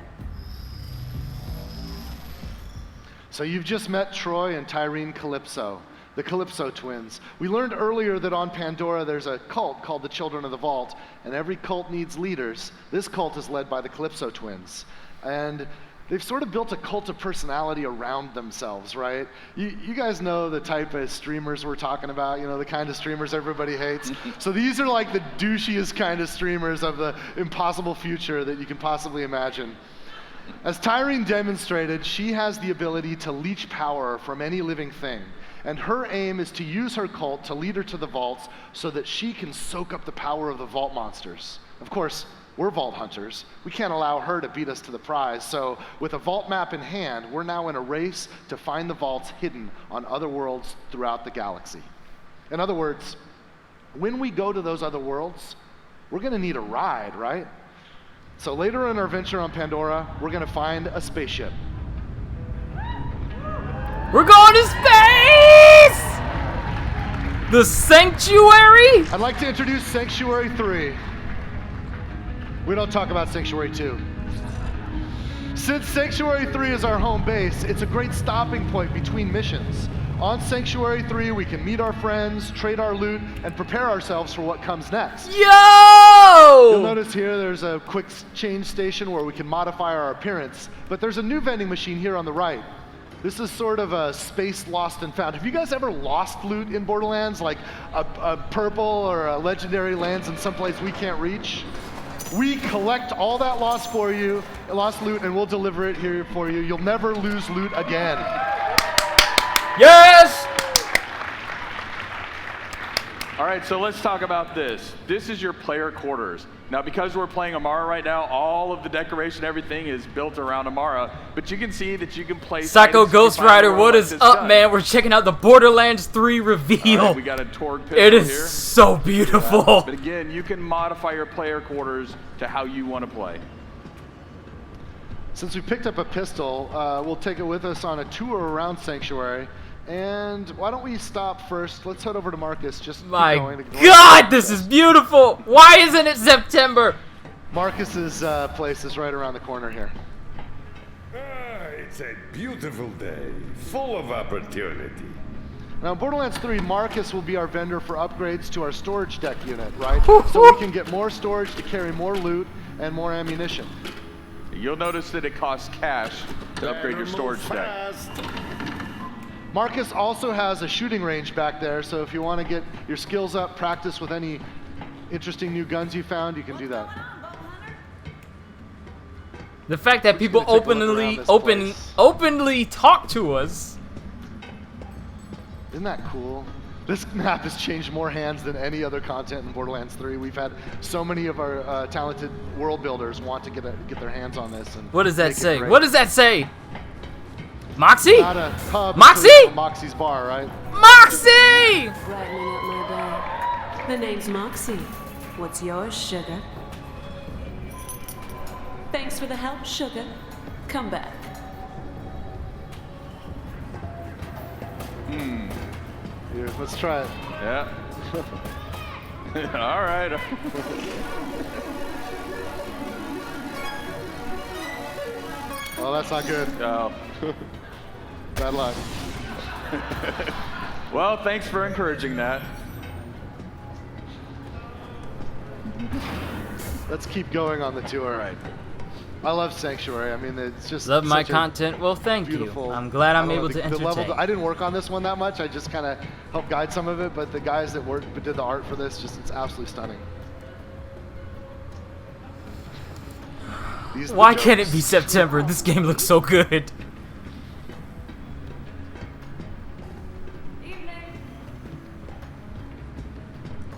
So you've just met Troy and Tyreen Calypso, the Calypso twins. We learned earlier that on Pandora there's a cult called the Children of the Vault, and every cult needs leaders. This cult is led by the Calypso twins. And they've sort of built a cult of personality around themselves, right? You guys know the type of streamers we're talking about, you know, the kind of streamers everybody hates. So these are like the douchiest kind of streamers of the impossible future that you can possibly imagine. As Tyreen demonstrated, she has the ability to leech power from any living thing. And her aim is to use her cult to lead her to the vaults so that she can soak up the power of the vault monsters. Of course, we're vault hunters. We can't allow her to beat us to the prize. So with a vault map in hand, we're now in a race to find the vaults hidden on other worlds throughout the galaxy. In other words, when we go to those other worlds, we're gonna need a ride, right? So later in our venture on Pandora, we're gonna find a spaceship. We're going to space! The Sanctuary? I'd like to introduce Sanctuary 3. We don't talk about Sanctuary 2. Since Sanctuary 3 is our home base, it's a great stopping point between missions. On Sanctuary 3, we can meet our friends, trade our loot, and prepare ourselves for what comes next. Yo! You'll notice here there's a quick change station where we can modify our appearance, but there's a new vending machine here on the right. This is sort of a space lost and found. Have you guys ever lost loot in Borderlands? Like a purple or a legendary lands in someplace we can't reach? We collect all that lost loot, and we'll deliver it here for you. You'll never lose loot again. Yes! All right, so let's talk about this. This is your player quarters. Now, because we're playing Amara right now, all of the decoration, everything is built around Amara, but you can see that you can place... Psycho Ghost Rider, what is up, man? We're checking out the Borderlands 3 reveal. Right, we got a Torg pistol It is here. so beautiful. Yeah, but again, you can modify your player quarters to how you want to play. Since we picked up a pistol, we'll take it with us on a tour around Sanctuary. And why don't we stop first? Let's head over to Marcus. Just My keep going. God, this is beautiful. Why isn't it September? Marcus's place is right around the corner here. It's a beautiful day, full of opportunity. Now, in Borderlands 3, Marcus will be our vendor for upgrades to our storage deck unit, right? So we can get more storage to carry more loot and more ammunition. You'll notice that it costs cash to upgrade your storage deck. Marcus also has a shooting range back there, so if you want to get your skills up, practice with any interesting new guns you found, you can do that. The fact that people openly talk to us. Isn't that cool? This map has changed more hands than any other content in Borderlands 3. We've had so many of our talented world builders want to get their hands on this. And what does that say? What does that say? Moxie? Not a pub, Moxie? Moxie's bar, right? Moxie! Brightening up my day. The name's Moxie. What's yours, sugar? Thanks for the help, sugar. Come back. Here, let's try it. Yeah. All right. Well, that's not good. Oh. Bad luck. Well, thanks for encouraging that. Let's keep going on the tour. Right. I love Sanctuary. I mean, it's just Love my such a content. Well, thank you. beautiful. I'm glad I'm I don't able know, to the level. entertain. I didn't work on this one that much. I just kind of helped guide some of it, but the guys that did the art for this, it's absolutely stunning. These are the Why can't it jokes. be September? This game looks so good.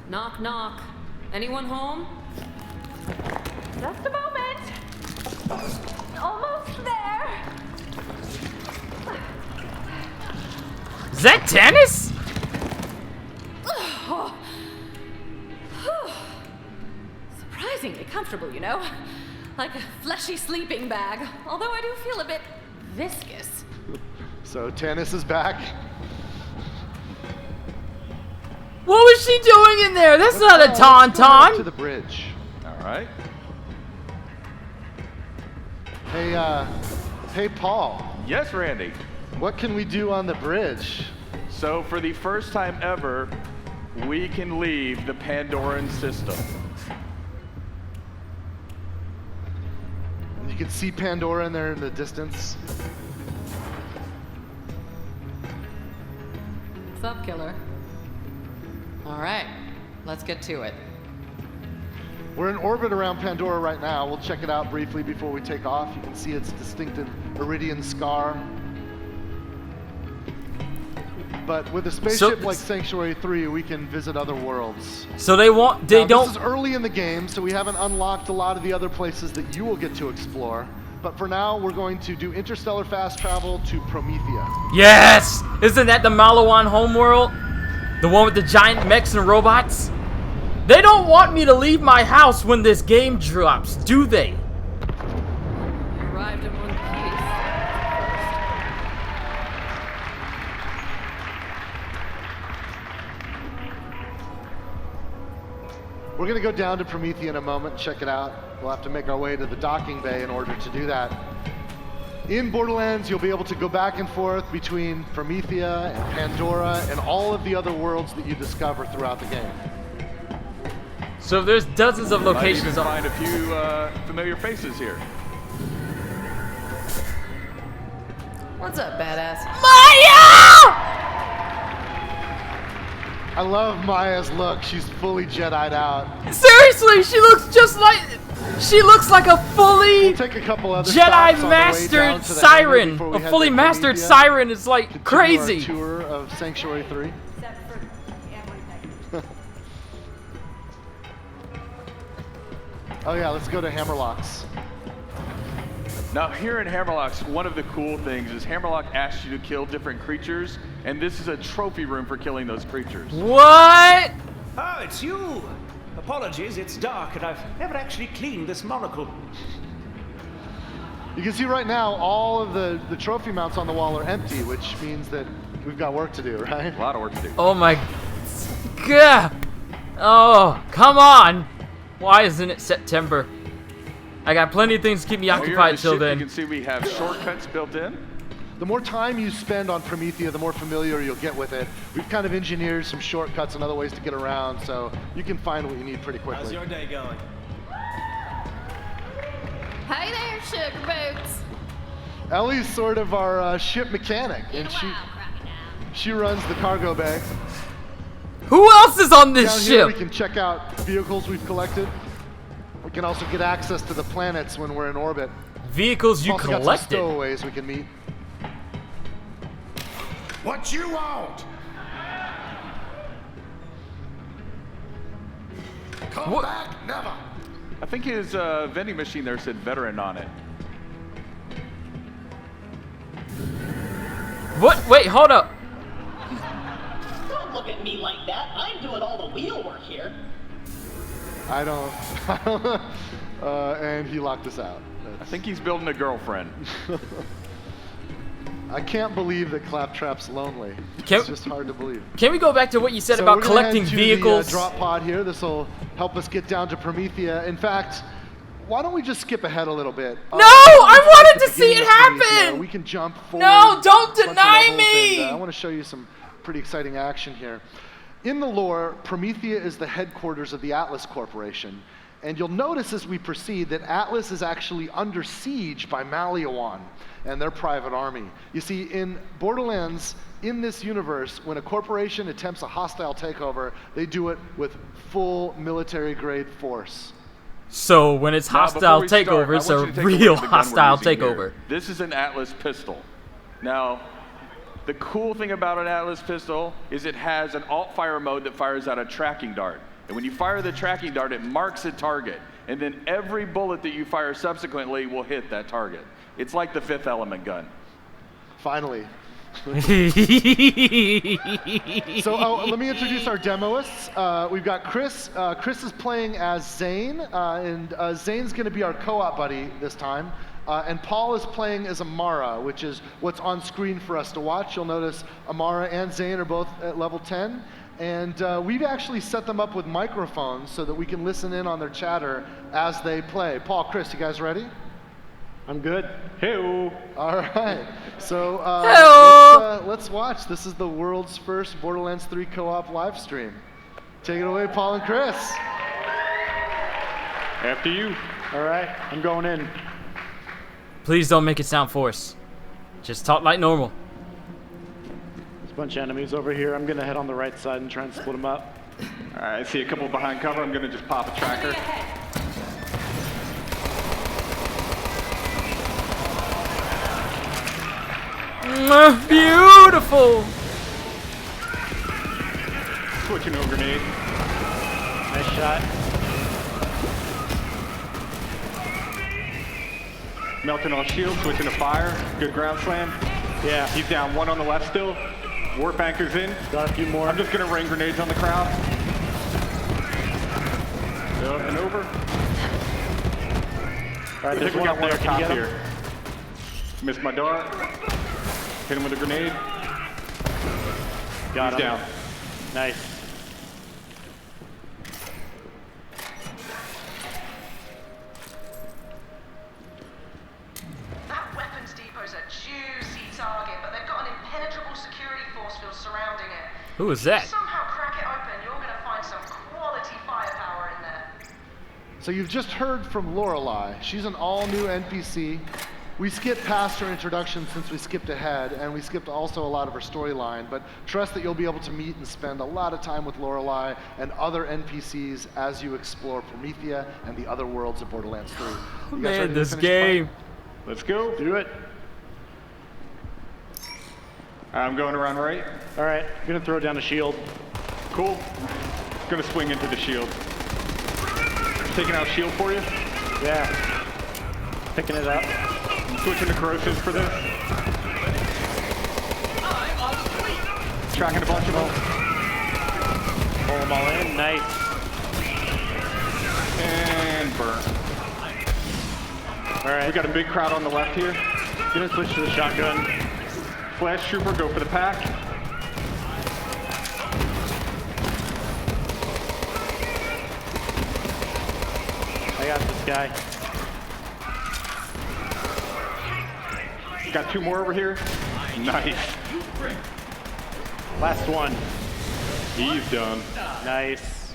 Knock, knock. Anyone home? Just a moment. Almost there. Is that tennis? Surprisingly comfortable, you know? Like a fleshy sleeping bag. Although I do feel a bit viscous. So Tannis is back. What was she doing in there? That's not a Let's go up to tauntaun. the bridge. All right. Hey, Paul. Yes, Randy. What can we do on the bridge? So for the first time ever, we can leave the Pandoran system. You can see Pandora in there in the distance. What's up, killer? All right, let's get to it. We're in orbit around Pandora right now. We'll check it out briefly before we take off. You can see its distinctive iridian scar. But with a spaceship like Sanctuary 3, we can visit other worlds. So they want, they now, don't. This is early in the game, so we haven't unlocked a lot of the other places that you will get to explore. But for now, we're going to do interstellar fast travel to Promethea. Yes! Isn't that the Malawan homeworld? The one with the giant mechs and robots? They don't want me to leave my house when this game drops, do they? Arrived in one piece. We're going to go down to Promethea in a moment and check it out. We'll have to make our way to the docking bay in order to do that. In Borderlands, you'll be able to go back and forth between Promethea and Pandora and all of the other worlds that you discover throughout the game. So there's dozens of Might locations. even find a few familiar faces here. What's up, badass? Maya! I love Maya's look. She's fully Jedi'd out. Seriously, she looks just like. She looks like a fully We'll take a couple other Jedi stops on the way down mastered to the hangar siren. before we A head fully to mastered Promethea. siren is like Continue crazy. Our tour of Sanctuary 3. Except for everything. Oh yeah, let's go to Hammerlocks. Now here in Hammerlock's, one of the cool things is Hammerlock asks you to kill different creatures, and this is a trophy room for killing those creatures. What? Oh, it's you! Apologies, it's dark and I've never actually cleaned this monocle. You can see right now all of the trophy mounts on the wall are empty, which means that we've got work to do, right? A lot of work to do. Oh my god. Oh, come on. Why isn't it September? I got plenty of things to keep me Now, here on occupied the till ship, then. You can see we have shortcuts built in. The more time you spend on Promethea, the more familiar you'll get with it. We've kind of engineered some shortcuts and other ways to get around, so you can find what you need pretty quickly. How's your day going? Hey there, sugar boots. Ellie's sort of our ship mechanic, and she runs the cargo bay. Who else is on this Down ship? here we can check out vehicles we've collected. We can also get access to the planets when we're in orbit. Vehicles you We've also got some collected. stowaways we can meet. What you want? Come What? back, never. I think his vending machine there said veteran on it. What? Wait, hold up. Don't look at me like that. I'm doing all the wheel work here. I don't. and he locked us out. I think he's building a girlfriend. I can't believe that Claptrap's lonely. It's just hard to believe. Can we go back to what you said So about we're gonna collecting head to vehicles? The, drop pod here. This will help us get down to Promethea. In fact, why don't we just skip ahead a little bit? No, I wanted to see it happen. We can jump forward. No, don't a bunch of deny levels, me. And, I want to show you some pretty exciting action here. In the lore, Promethea is the headquarters of the Atlas Corporation. And you'll notice as we proceed that Atlas is actually under siege by Maliwan and their private army. You see, in Borderlands, in this universe, when a corporation attempts a hostile takeover, they do it with full military-grade force. So when it's Now, hostile before we start, takeover, I it's want a you to take look real at the gun we're hostile using takeover. here. This is an Atlas pistol. Now, the cool thing about an Atlas pistol is it has an alt-fire mode that fires out a tracking dart. And when you fire the tracking dart, it marks a target. And then every bullet that you fire subsequently will hit that target. It's like the Fifth Element gun. Finally. So let me introduce our demoists. We've got Chris. Chris is playing as Zane, and Zane's going to be our co-op buddy this time. And Paul is playing as Amara, which is what's on screen for us to watch. You'll notice Amara and Zane are both at level 10. And we've actually set them up with microphones so that we can listen in on their chatter as they play. Paul, Chris, you guys ready? I'm good. Hey-o. All right. So let's watch. This is the world's first Borderlands 3 co-op live stream. Take it away, Paul and Chris. After you. All right, I'm going in. Please don't make it sound forced. Just talk like normal. There's a bunch of enemies over here. I'm going to head on the right side and try and split them up. All right, I see a couple behind cover. I'm going to just pop a tracker. Beautiful! Switching to a grenade. Nice shot. Melting all shield, switching to fire. Good ground slam. Yeah. He's down, one on the left still. Warp anchor's in. Got a few more. I'm just going to rain grenades on the crowd. Up and over. All right, I think we got one up top here. Missed my dart. Hit him with a grenade. Got him. He's down. Nice. That weapons depot's a juicy target, but they've got an impenetrable security force field surrounding it. Who is that? If you somehow crack it open, you're going to find some quality firepower in there. So you've just heard from Lorelei. She's an all-new NPC. We skipped past her introduction since we skipped ahead, and we skipped also a lot of her storyline, but trust that you'll be able to meet and spend a lot of time with Lorelei and other NPCs as you explore Promethea and the other worlds of Borderlands 3. You guys ready to this finish game. playing? Let's go. Do it. I'm going around right. All right, I'm going to throw down a shield. Cool. Going to swing into the shield. Taking out shield for you? Yeah. Picking it up. Switching to corrosives for this. Tracking a bunch of them. Pull them all in. Nice. And burn. All right. We got a big crowd on the left here. Gonna switch to the shotgun. Flash trooper, go for the pack. I got this guy. Got two more over here. Nice. Last one. He's done. Nice.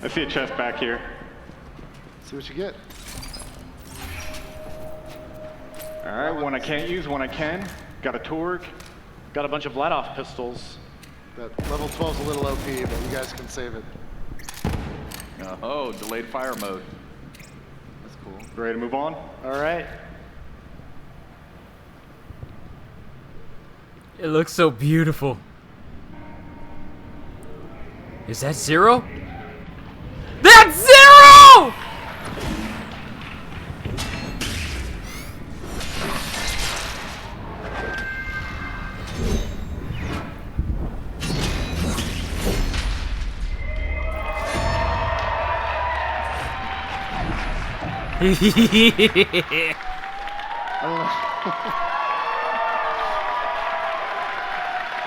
I see a chest back here. See what you get. All right, one I can't use, one I can. Got a Torg. Got a bunch of let-off pistols. That level 12's a little OP, but you guys can save it. Oh, delayed fire mode. That's cool. Ready to move on? All right. It looks so beautiful. Is that Zero? That's Zero!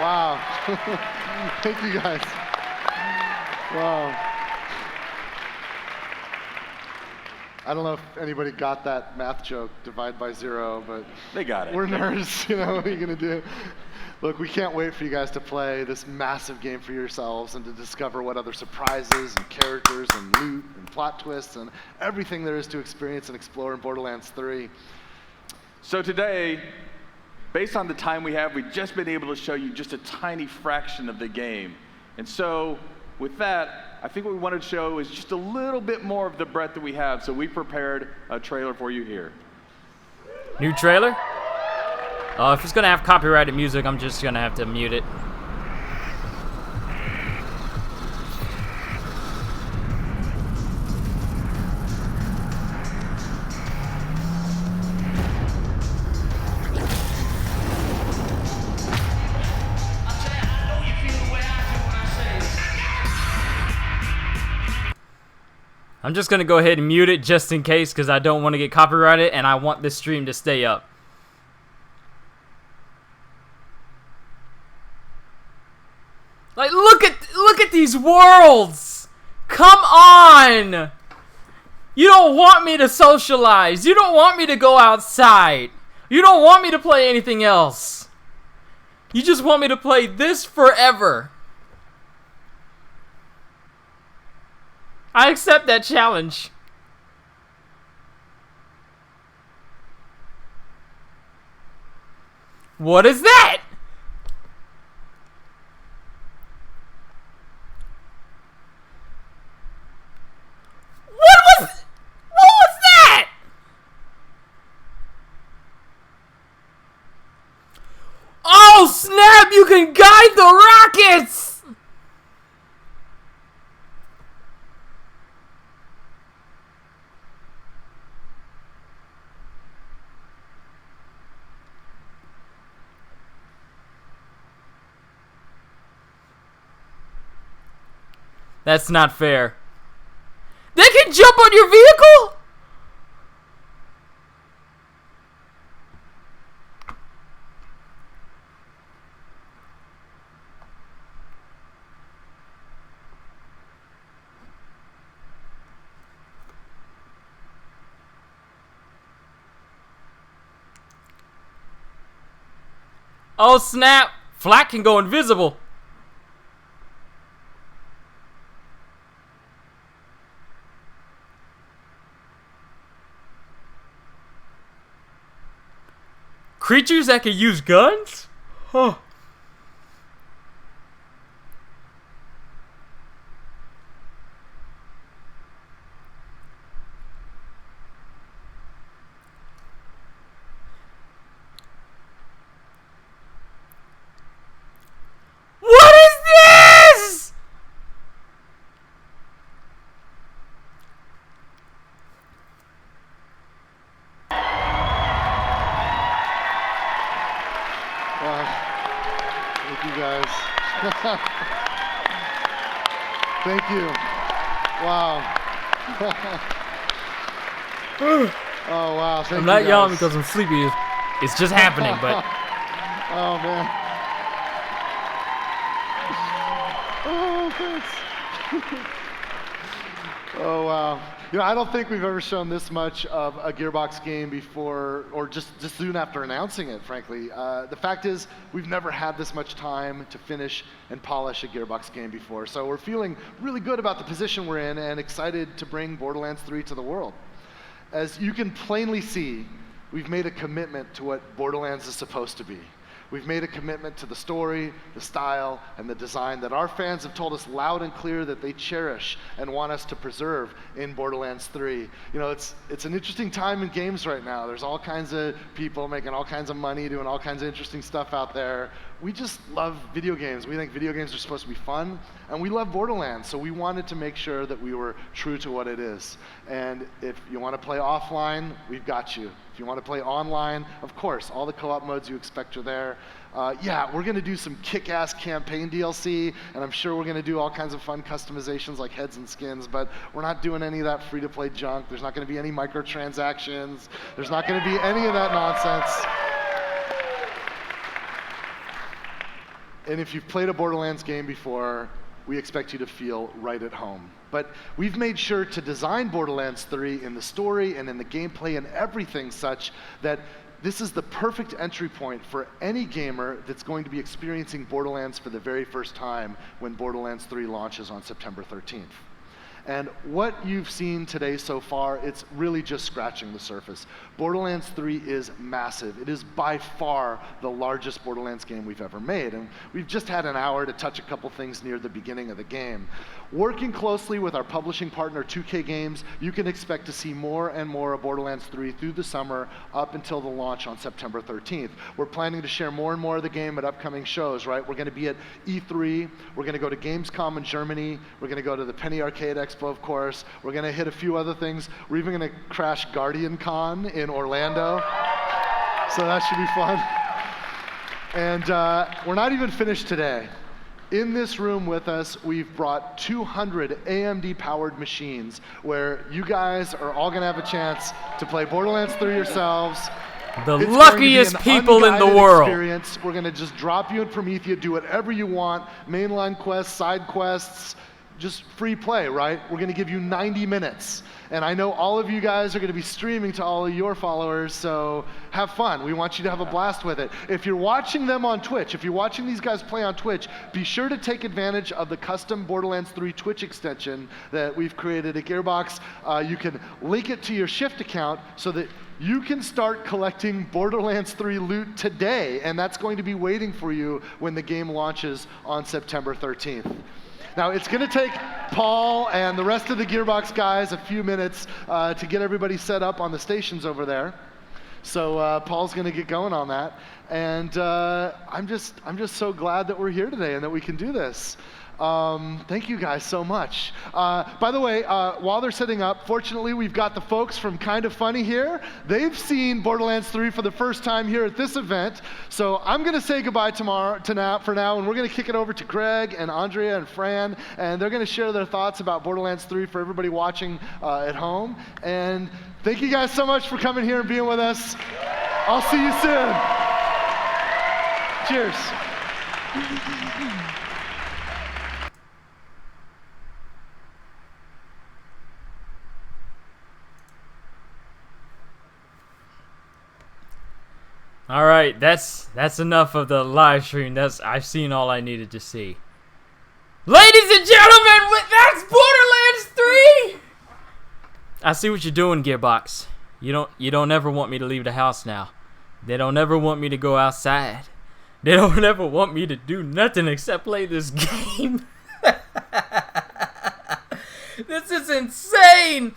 Wow. Thank you guys. Wow. I don't know if anybody got that math joke, divide by 0, but they got it. We're nerds, you know, what are you gonna do? Look, we can't wait for you guys to play this massive game for yourselves and to discover what other surprises and characters and loot and plot twists and everything there is to experience and explore in Borderlands 3. So today, based on the time we have, we've just been able to show you just a tiny fraction of the game. And so with that, I think what we wanted to show is just a little bit more of the breadth that we have. So we prepared a trailer for you here. New trailer? If it's gonna have copyrighted music, I'm just gonna have to mute it. I'm just gonna go ahead and mute it just in case, because I don't want to get copyrighted and I want this stream to stay up. Like, look at these worlds! Come on! You don't want me to socialize. You don't want me to go outside. You don't want me to play anything else. You just want me to play this forever. I accept that challenge. What is that? What was that? Oh snap, you can guide the rockets! That's not fair. They can jump on your vehicle? Oh snap! Flak can go invisible. Creatures that can use guns? Huh. What is this? Thank you guys. Thank you. Wow. Oh wow. Thank I'm not you yelling guys. because I'm sleepy. It's just happening, but Oh man. Oh thanks. Oh wow. You know, I don't think we've ever shown this much of a Gearbox game before, or just soon after announcing it, frankly. The fact is, we've never had this much time to finish and polish a Gearbox game before. So we're feeling really good about the position we're in and excited to bring Borderlands 3 to the world. As you can plainly see, we've made a commitment to what Borderlands is supposed to be. We've made a commitment to the story, the style, and the design that our fans have told us loud and clear that they cherish and want us to preserve in Borderlands 3. You know, it's an interesting time in games right now. There's all kinds of people making all kinds of money, doing all kinds of interesting stuff out there. We just love video games. We think video games are supposed to be fun, and we love Borderlands, so we wanted to make sure that we were true to what it is. And if you want to play offline, we've got you. If you want to play online, of course, all the co-op modes you expect are there. Yeah, we're going to do some kick-ass campaign DLC, and I'm sure we're going to do all kinds of fun customizations like heads and skins, but we're not doing any of that free-to-play junk. There's not going to be any microtransactions. There's not going to be any of that nonsense. And if you've played a Borderlands game before, we expect you to feel right at home. But we've made sure to design Borderlands 3 in the story and in the gameplay and everything such that this is the perfect entry point for any gamer that's going to be experiencing Borderlands for the very first time when Borderlands 3 launches on September 13th. And what you've seen today so far, it's really just scratching the surface. Borderlands 3 is massive. It is by far the largest Borderlands game we've ever made. And we've just had an hour to touch a couple things near the beginning of the game. Working closely with our publishing partner, 2K Games, you can expect to see more and more of Borderlands 3 through the summer up until the launch on September 13th. We're planning to share more and more of the game at upcoming shows, right? We're going to be at E3. We're going to go to Gamescom in Germany. We're going to go to the Penny Arcade Expo, of course. We're going to hit a few other things. We're even going to crash Guardian Con in Orlando. So that should be fun. And we're not even finished today. In this room with us, we've brought 200 AMD-powered machines where you guys are all going to have a chance to play Borderlands 3 yourselves. The luckiest people in the world. Experience. We're going to just drop you in Promethea, do whatever you want, mainline quests, side quests, just free play, right? We're going to give you 90 minutes. And I know all of you guys are going to be streaming to all of your followers, so have fun. We want you to have a blast with it. If you're watching them on Twitch, if you're watching these guys play on Twitch, be sure to take advantage of the custom Borderlands 3 Twitch extension that we've created at Gearbox. You can link it to your Shift account so that you can start collecting Borderlands 3 loot today, and that's going to be waiting for you when the game launches on September 13th. Now, it's going to take Paul and the rest of the Gearbox guys a few minutes to get everybody set up on the stations over there. So Paul's going to get going on that. And I'm just so glad that we're here today and that we can do this. Thank you guys so much. By the way, while they're setting up, fortunately, we've got the folks from Kind of Funny here. They've seen Borderlands 3 for the first time here at this event. So I'm going to say goodbye for now, and we're going to kick it over to Greg and Andrea and Fran, and they're going to share their thoughts about Borderlands 3 for everybody watching at home. And thank you guys so much for coming here and being with us. I'll see you soon. Cheers. All right, that's enough of the live stream. I've seen all I needed to see. Ladies and gentlemen, that's Borderlands 3. I see what you're doing, Gearbox. You don't ever want me to leave the house now. They don't ever want me to go outside. They don't ever want me to do nothing except play this game. This is insane.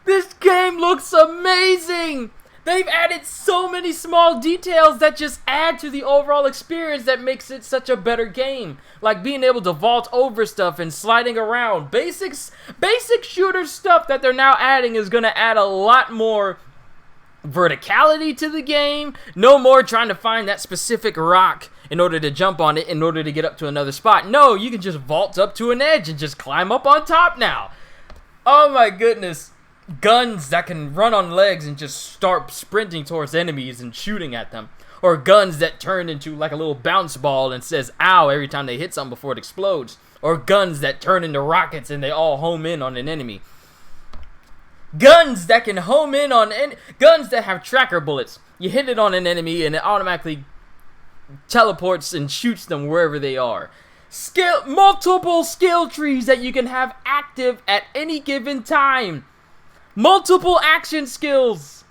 This game looks amazing. They've added so many small details that just add to the overall experience that makes it such a better game. Like being able to vault over stuff and sliding around. Basic shooter stuff that they're now adding is going to add a lot more verticality to the game. No more trying to find that specific rock in order to jump on it in order to get up to another spot. No, you can just vault up to an edge and just climb up on top now. Oh my goodness. Guns that can run on legs and just start sprinting towards enemies and shooting at them. Or guns that turn into like a little bounce ball and says ow every time they hit something before it explodes. Or guns that turn into rockets and they all home in on an enemy. Guns that can home in on guns that have tracker bullets. You hit it on an enemy and it automatically teleports and shoots them wherever they are. Multiple skill trees that you can have active at any given time. Multiple action skills.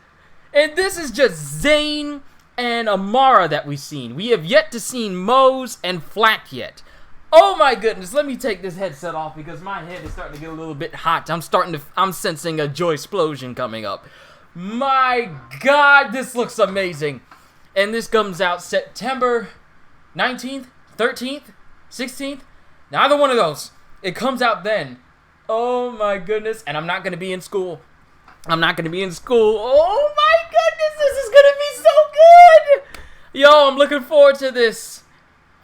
And this is just Zane and Amara that we've seen. We have yet to see Mose and Flack yet. Oh my goodness, let me take this headset off because my head is starting to get a little bit hot. I'm sensing a Joy-splosion coming up. My God, this looks amazing. And this comes out September 19th, 13th, 16th. Neither one of those. It comes out then. Oh my goodness, and I'm not going to be in school. Oh my goodness, this is going to be so good. Yo, I'm looking forward to this.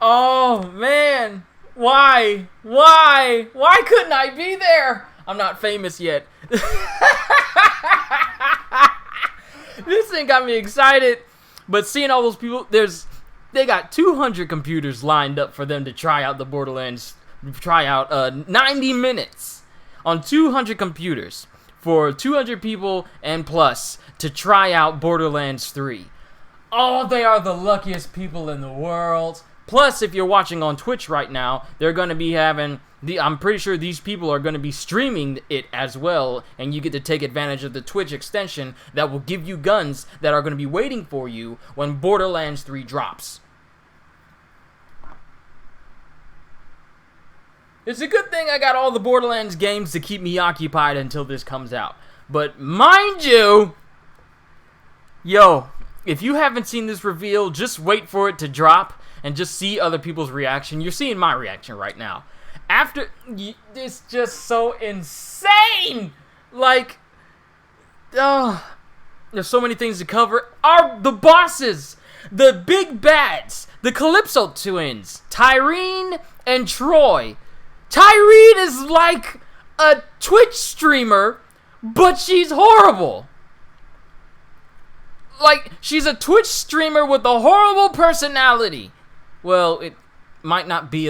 Oh man, why couldn't I be there? I'm not famous yet. This thing got me excited, but seeing all those people, They got 200 computers lined up for them to try out the Borderlands, 90 minutes on 200 computers for 200 people and plus to try out Borderlands 3. Oh, they are the luckiest people in the world. Plus, if you're watching on Twitch right now, they're going to be having I'm pretty sure these people are going to be streaming it as well, and you get to take advantage of the Twitch extension that will give you guns that are going to be waiting for you when Borderlands 3 drops. It's a good thing I got all the Borderlands games to keep me occupied until this comes out. But mind you, if you haven't seen this reveal, just wait for it to drop and just see other people's reaction. You're seeing my reaction right now. It's just so insane. Like, there's so many things to cover. The bosses, the big bads, the Calypso twins, Tyreen and Troy. Tyreen is like a Twitch streamer, but she's horrible. Like, she's a Twitch streamer with a horrible personality. Well, it might not be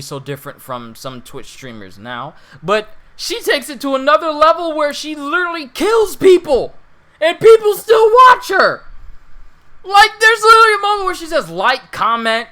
so different from some Twitch streamers now, but she takes it to another level where she literally kills people, and people still watch her. Like, there's literally a moment where she says, like, comment,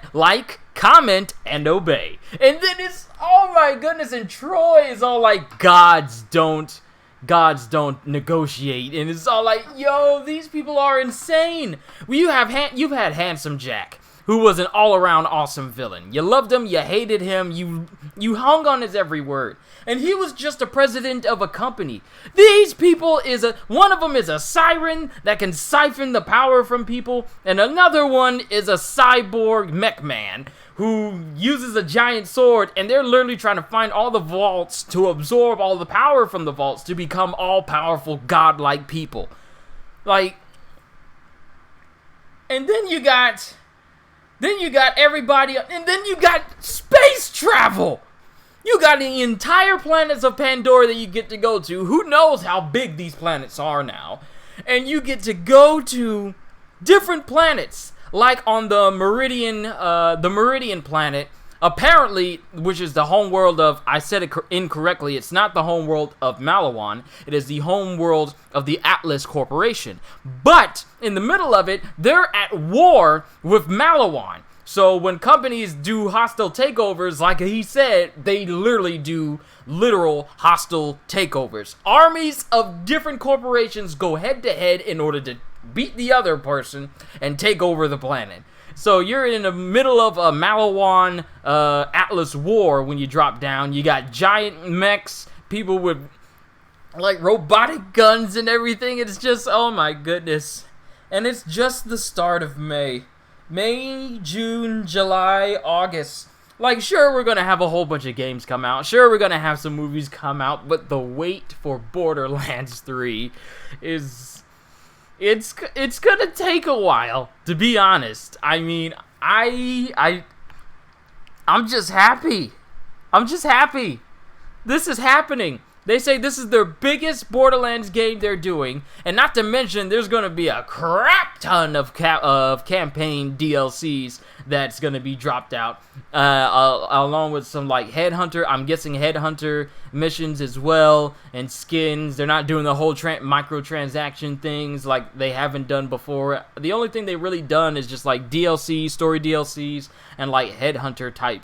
and obey. And then it's, oh my goodness, and Troy is all like, gods don't negotiate, and it's all like, yo, these people are insane. Well, you've had Handsome Jack, who was an all-around awesome villain. You loved him, you hated him, you hung on his every word. And he was just a president of a company. These people one of them is a siren that can siphon the power from people, and another one is a cyborg mech man who uses a giant sword, and they're literally trying to find all the vaults to absorb all the power from the vaults to become all-powerful, godlike people. Like, and then you got everybody, and then you got space travel. You got the entire planets of Pandora that you get to go to. Who knows how big these planets are now? And you get to go to different planets, like on the Meridian planet, apparently, which is the homeworld of, I said it incorrectly, it's not the homeworld of Malawan, it is the homeworld of the Atlas Corporation. But, in the middle of it, they're at war with Malawan. So when companies do hostile takeovers, like he said, they literally do literal hostile takeovers. Armies of different corporations go head to head in order to beat the other person and take over the planet. So you're in the middle of a Malawan Atlas war when you drop down. You got giant mechs, people with like robotic guns and everything. It's just, oh my goodness. And it's just the start of May. May, June, July, August. Like, sure, we're going to have a whole bunch of games come out. Sure, we're going to have some movies come out. But the wait for Borderlands 3 is... It's going to take a while, to be honest. I mean, I'm just happy. I'm just happy. This is happening. They say this is their biggest Borderlands game they're doing, and not to mention there's going to be a crap ton of campaign DLCs that's going to be dropped out, along with some like Headhunter, I'm guessing Headhunter missions as well, and skins. They're not doing the whole microtransaction things like they haven't done before. The only thing they've really done is just like DLCs, story DLCs, and like Headhunter type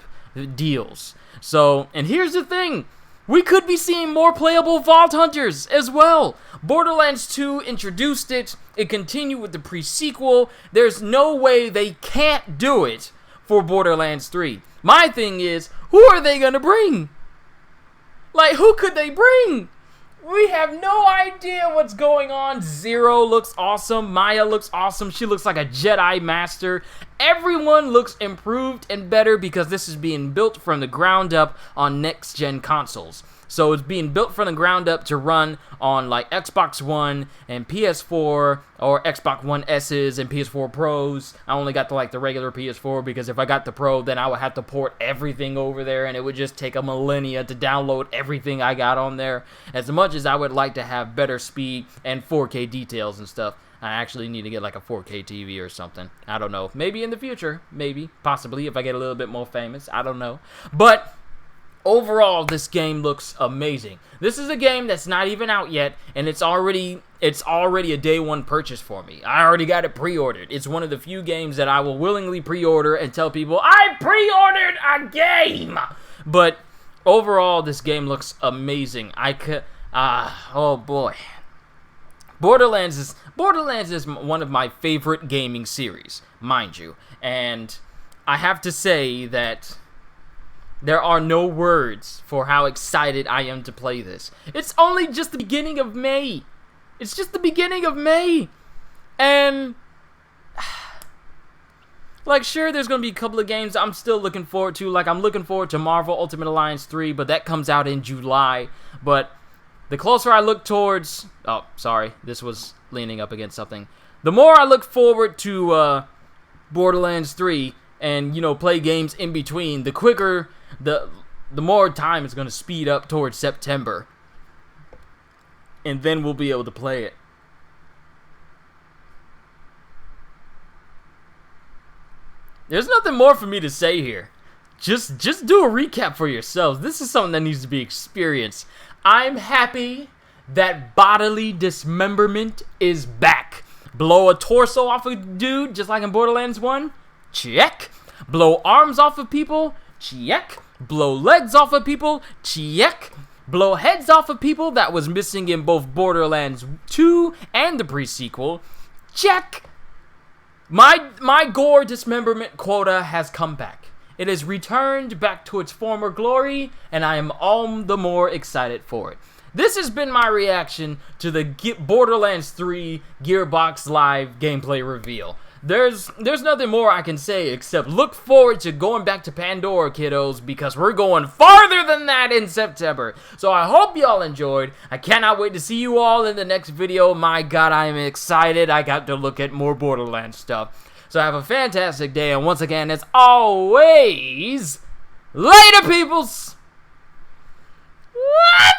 deals. So, and here's the thing. We could be seeing more playable Vault Hunters as well. Borderlands 2 introduced it. It continued with the pre-sequel. There's no way they can't do it for Borderlands 3. My thing is, who are they gonna bring? Like, who could they bring? We have no idea what's going on. Zero looks awesome. Maya looks awesome. She looks like a Jedi Master. Everyone looks improved and better because this is being built from the ground up on next-gen consoles. So it's being built from the ground up to run on like Xbox One and PS4 or Xbox One S's and PS4 Pros. I only got the regular PS4 because if I got the Pro, then I would have to port everything over there and it would just take a millennia to download everything I got on there. As much as I would like to have better speed and 4K details and stuff, I actually need to get like a 4K TV or something. I don't know. Maybe in the future. Maybe. Possibly if I get a little bit more famous. I don't know. But overall, this game looks amazing. This is a game that's not even out yet, and it's already a day one purchase for me. I already got it pre-ordered. It's one of the few games that I will willingly pre-order and tell people, I pre-ordered a game! But overall, this game looks amazing. Oh boy. Borderlands is one of my favorite gaming series, mind you. And I have to say that there are no words for how excited I am to play this. It's only just the beginning of May. It's just the beginning of May. And like, sure, there's going to be a couple of games I'm still looking forward to. Like, I'm looking forward to Marvel Ultimate Alliance 3, but that comes out in July. But the closer I look towards... Oh, sorry. This was leaning up against something. The more I look forward to Borderlands 3 and, you know, play games in between, the quicker, the more time it's going to speed up towards September. And then we'll be able to play it. There's nothing more for me to say here. Just do a recap for yourselves. This is something that needs to be experienced. I'm happy that bodily dismemberment is back. Blow a torso off a dude, just like in Borderlands 1? Check. Blow arms off of people? Check. Blow legs off of people? Check. Blow heads off of people? That was missing in both Borderlands 2 and the pre-sequel? Check. My gore dismemberment quota has come back. It has returned back to its former glory, and I am all the more excited for it. This has been my reaction to the Borderlands 3 Gearbox Live gameplay reveal. There's nothing more I can say except look forward to going back to Pandora, kiddos, because we're going farther than that in September. So I hope y'all enjoyed. I cannot wait to see you all in the next video. My God, I am excited. I got to look at more Borderlands stuff. So have a fantastic day, and once again, as always, later, peoples! Love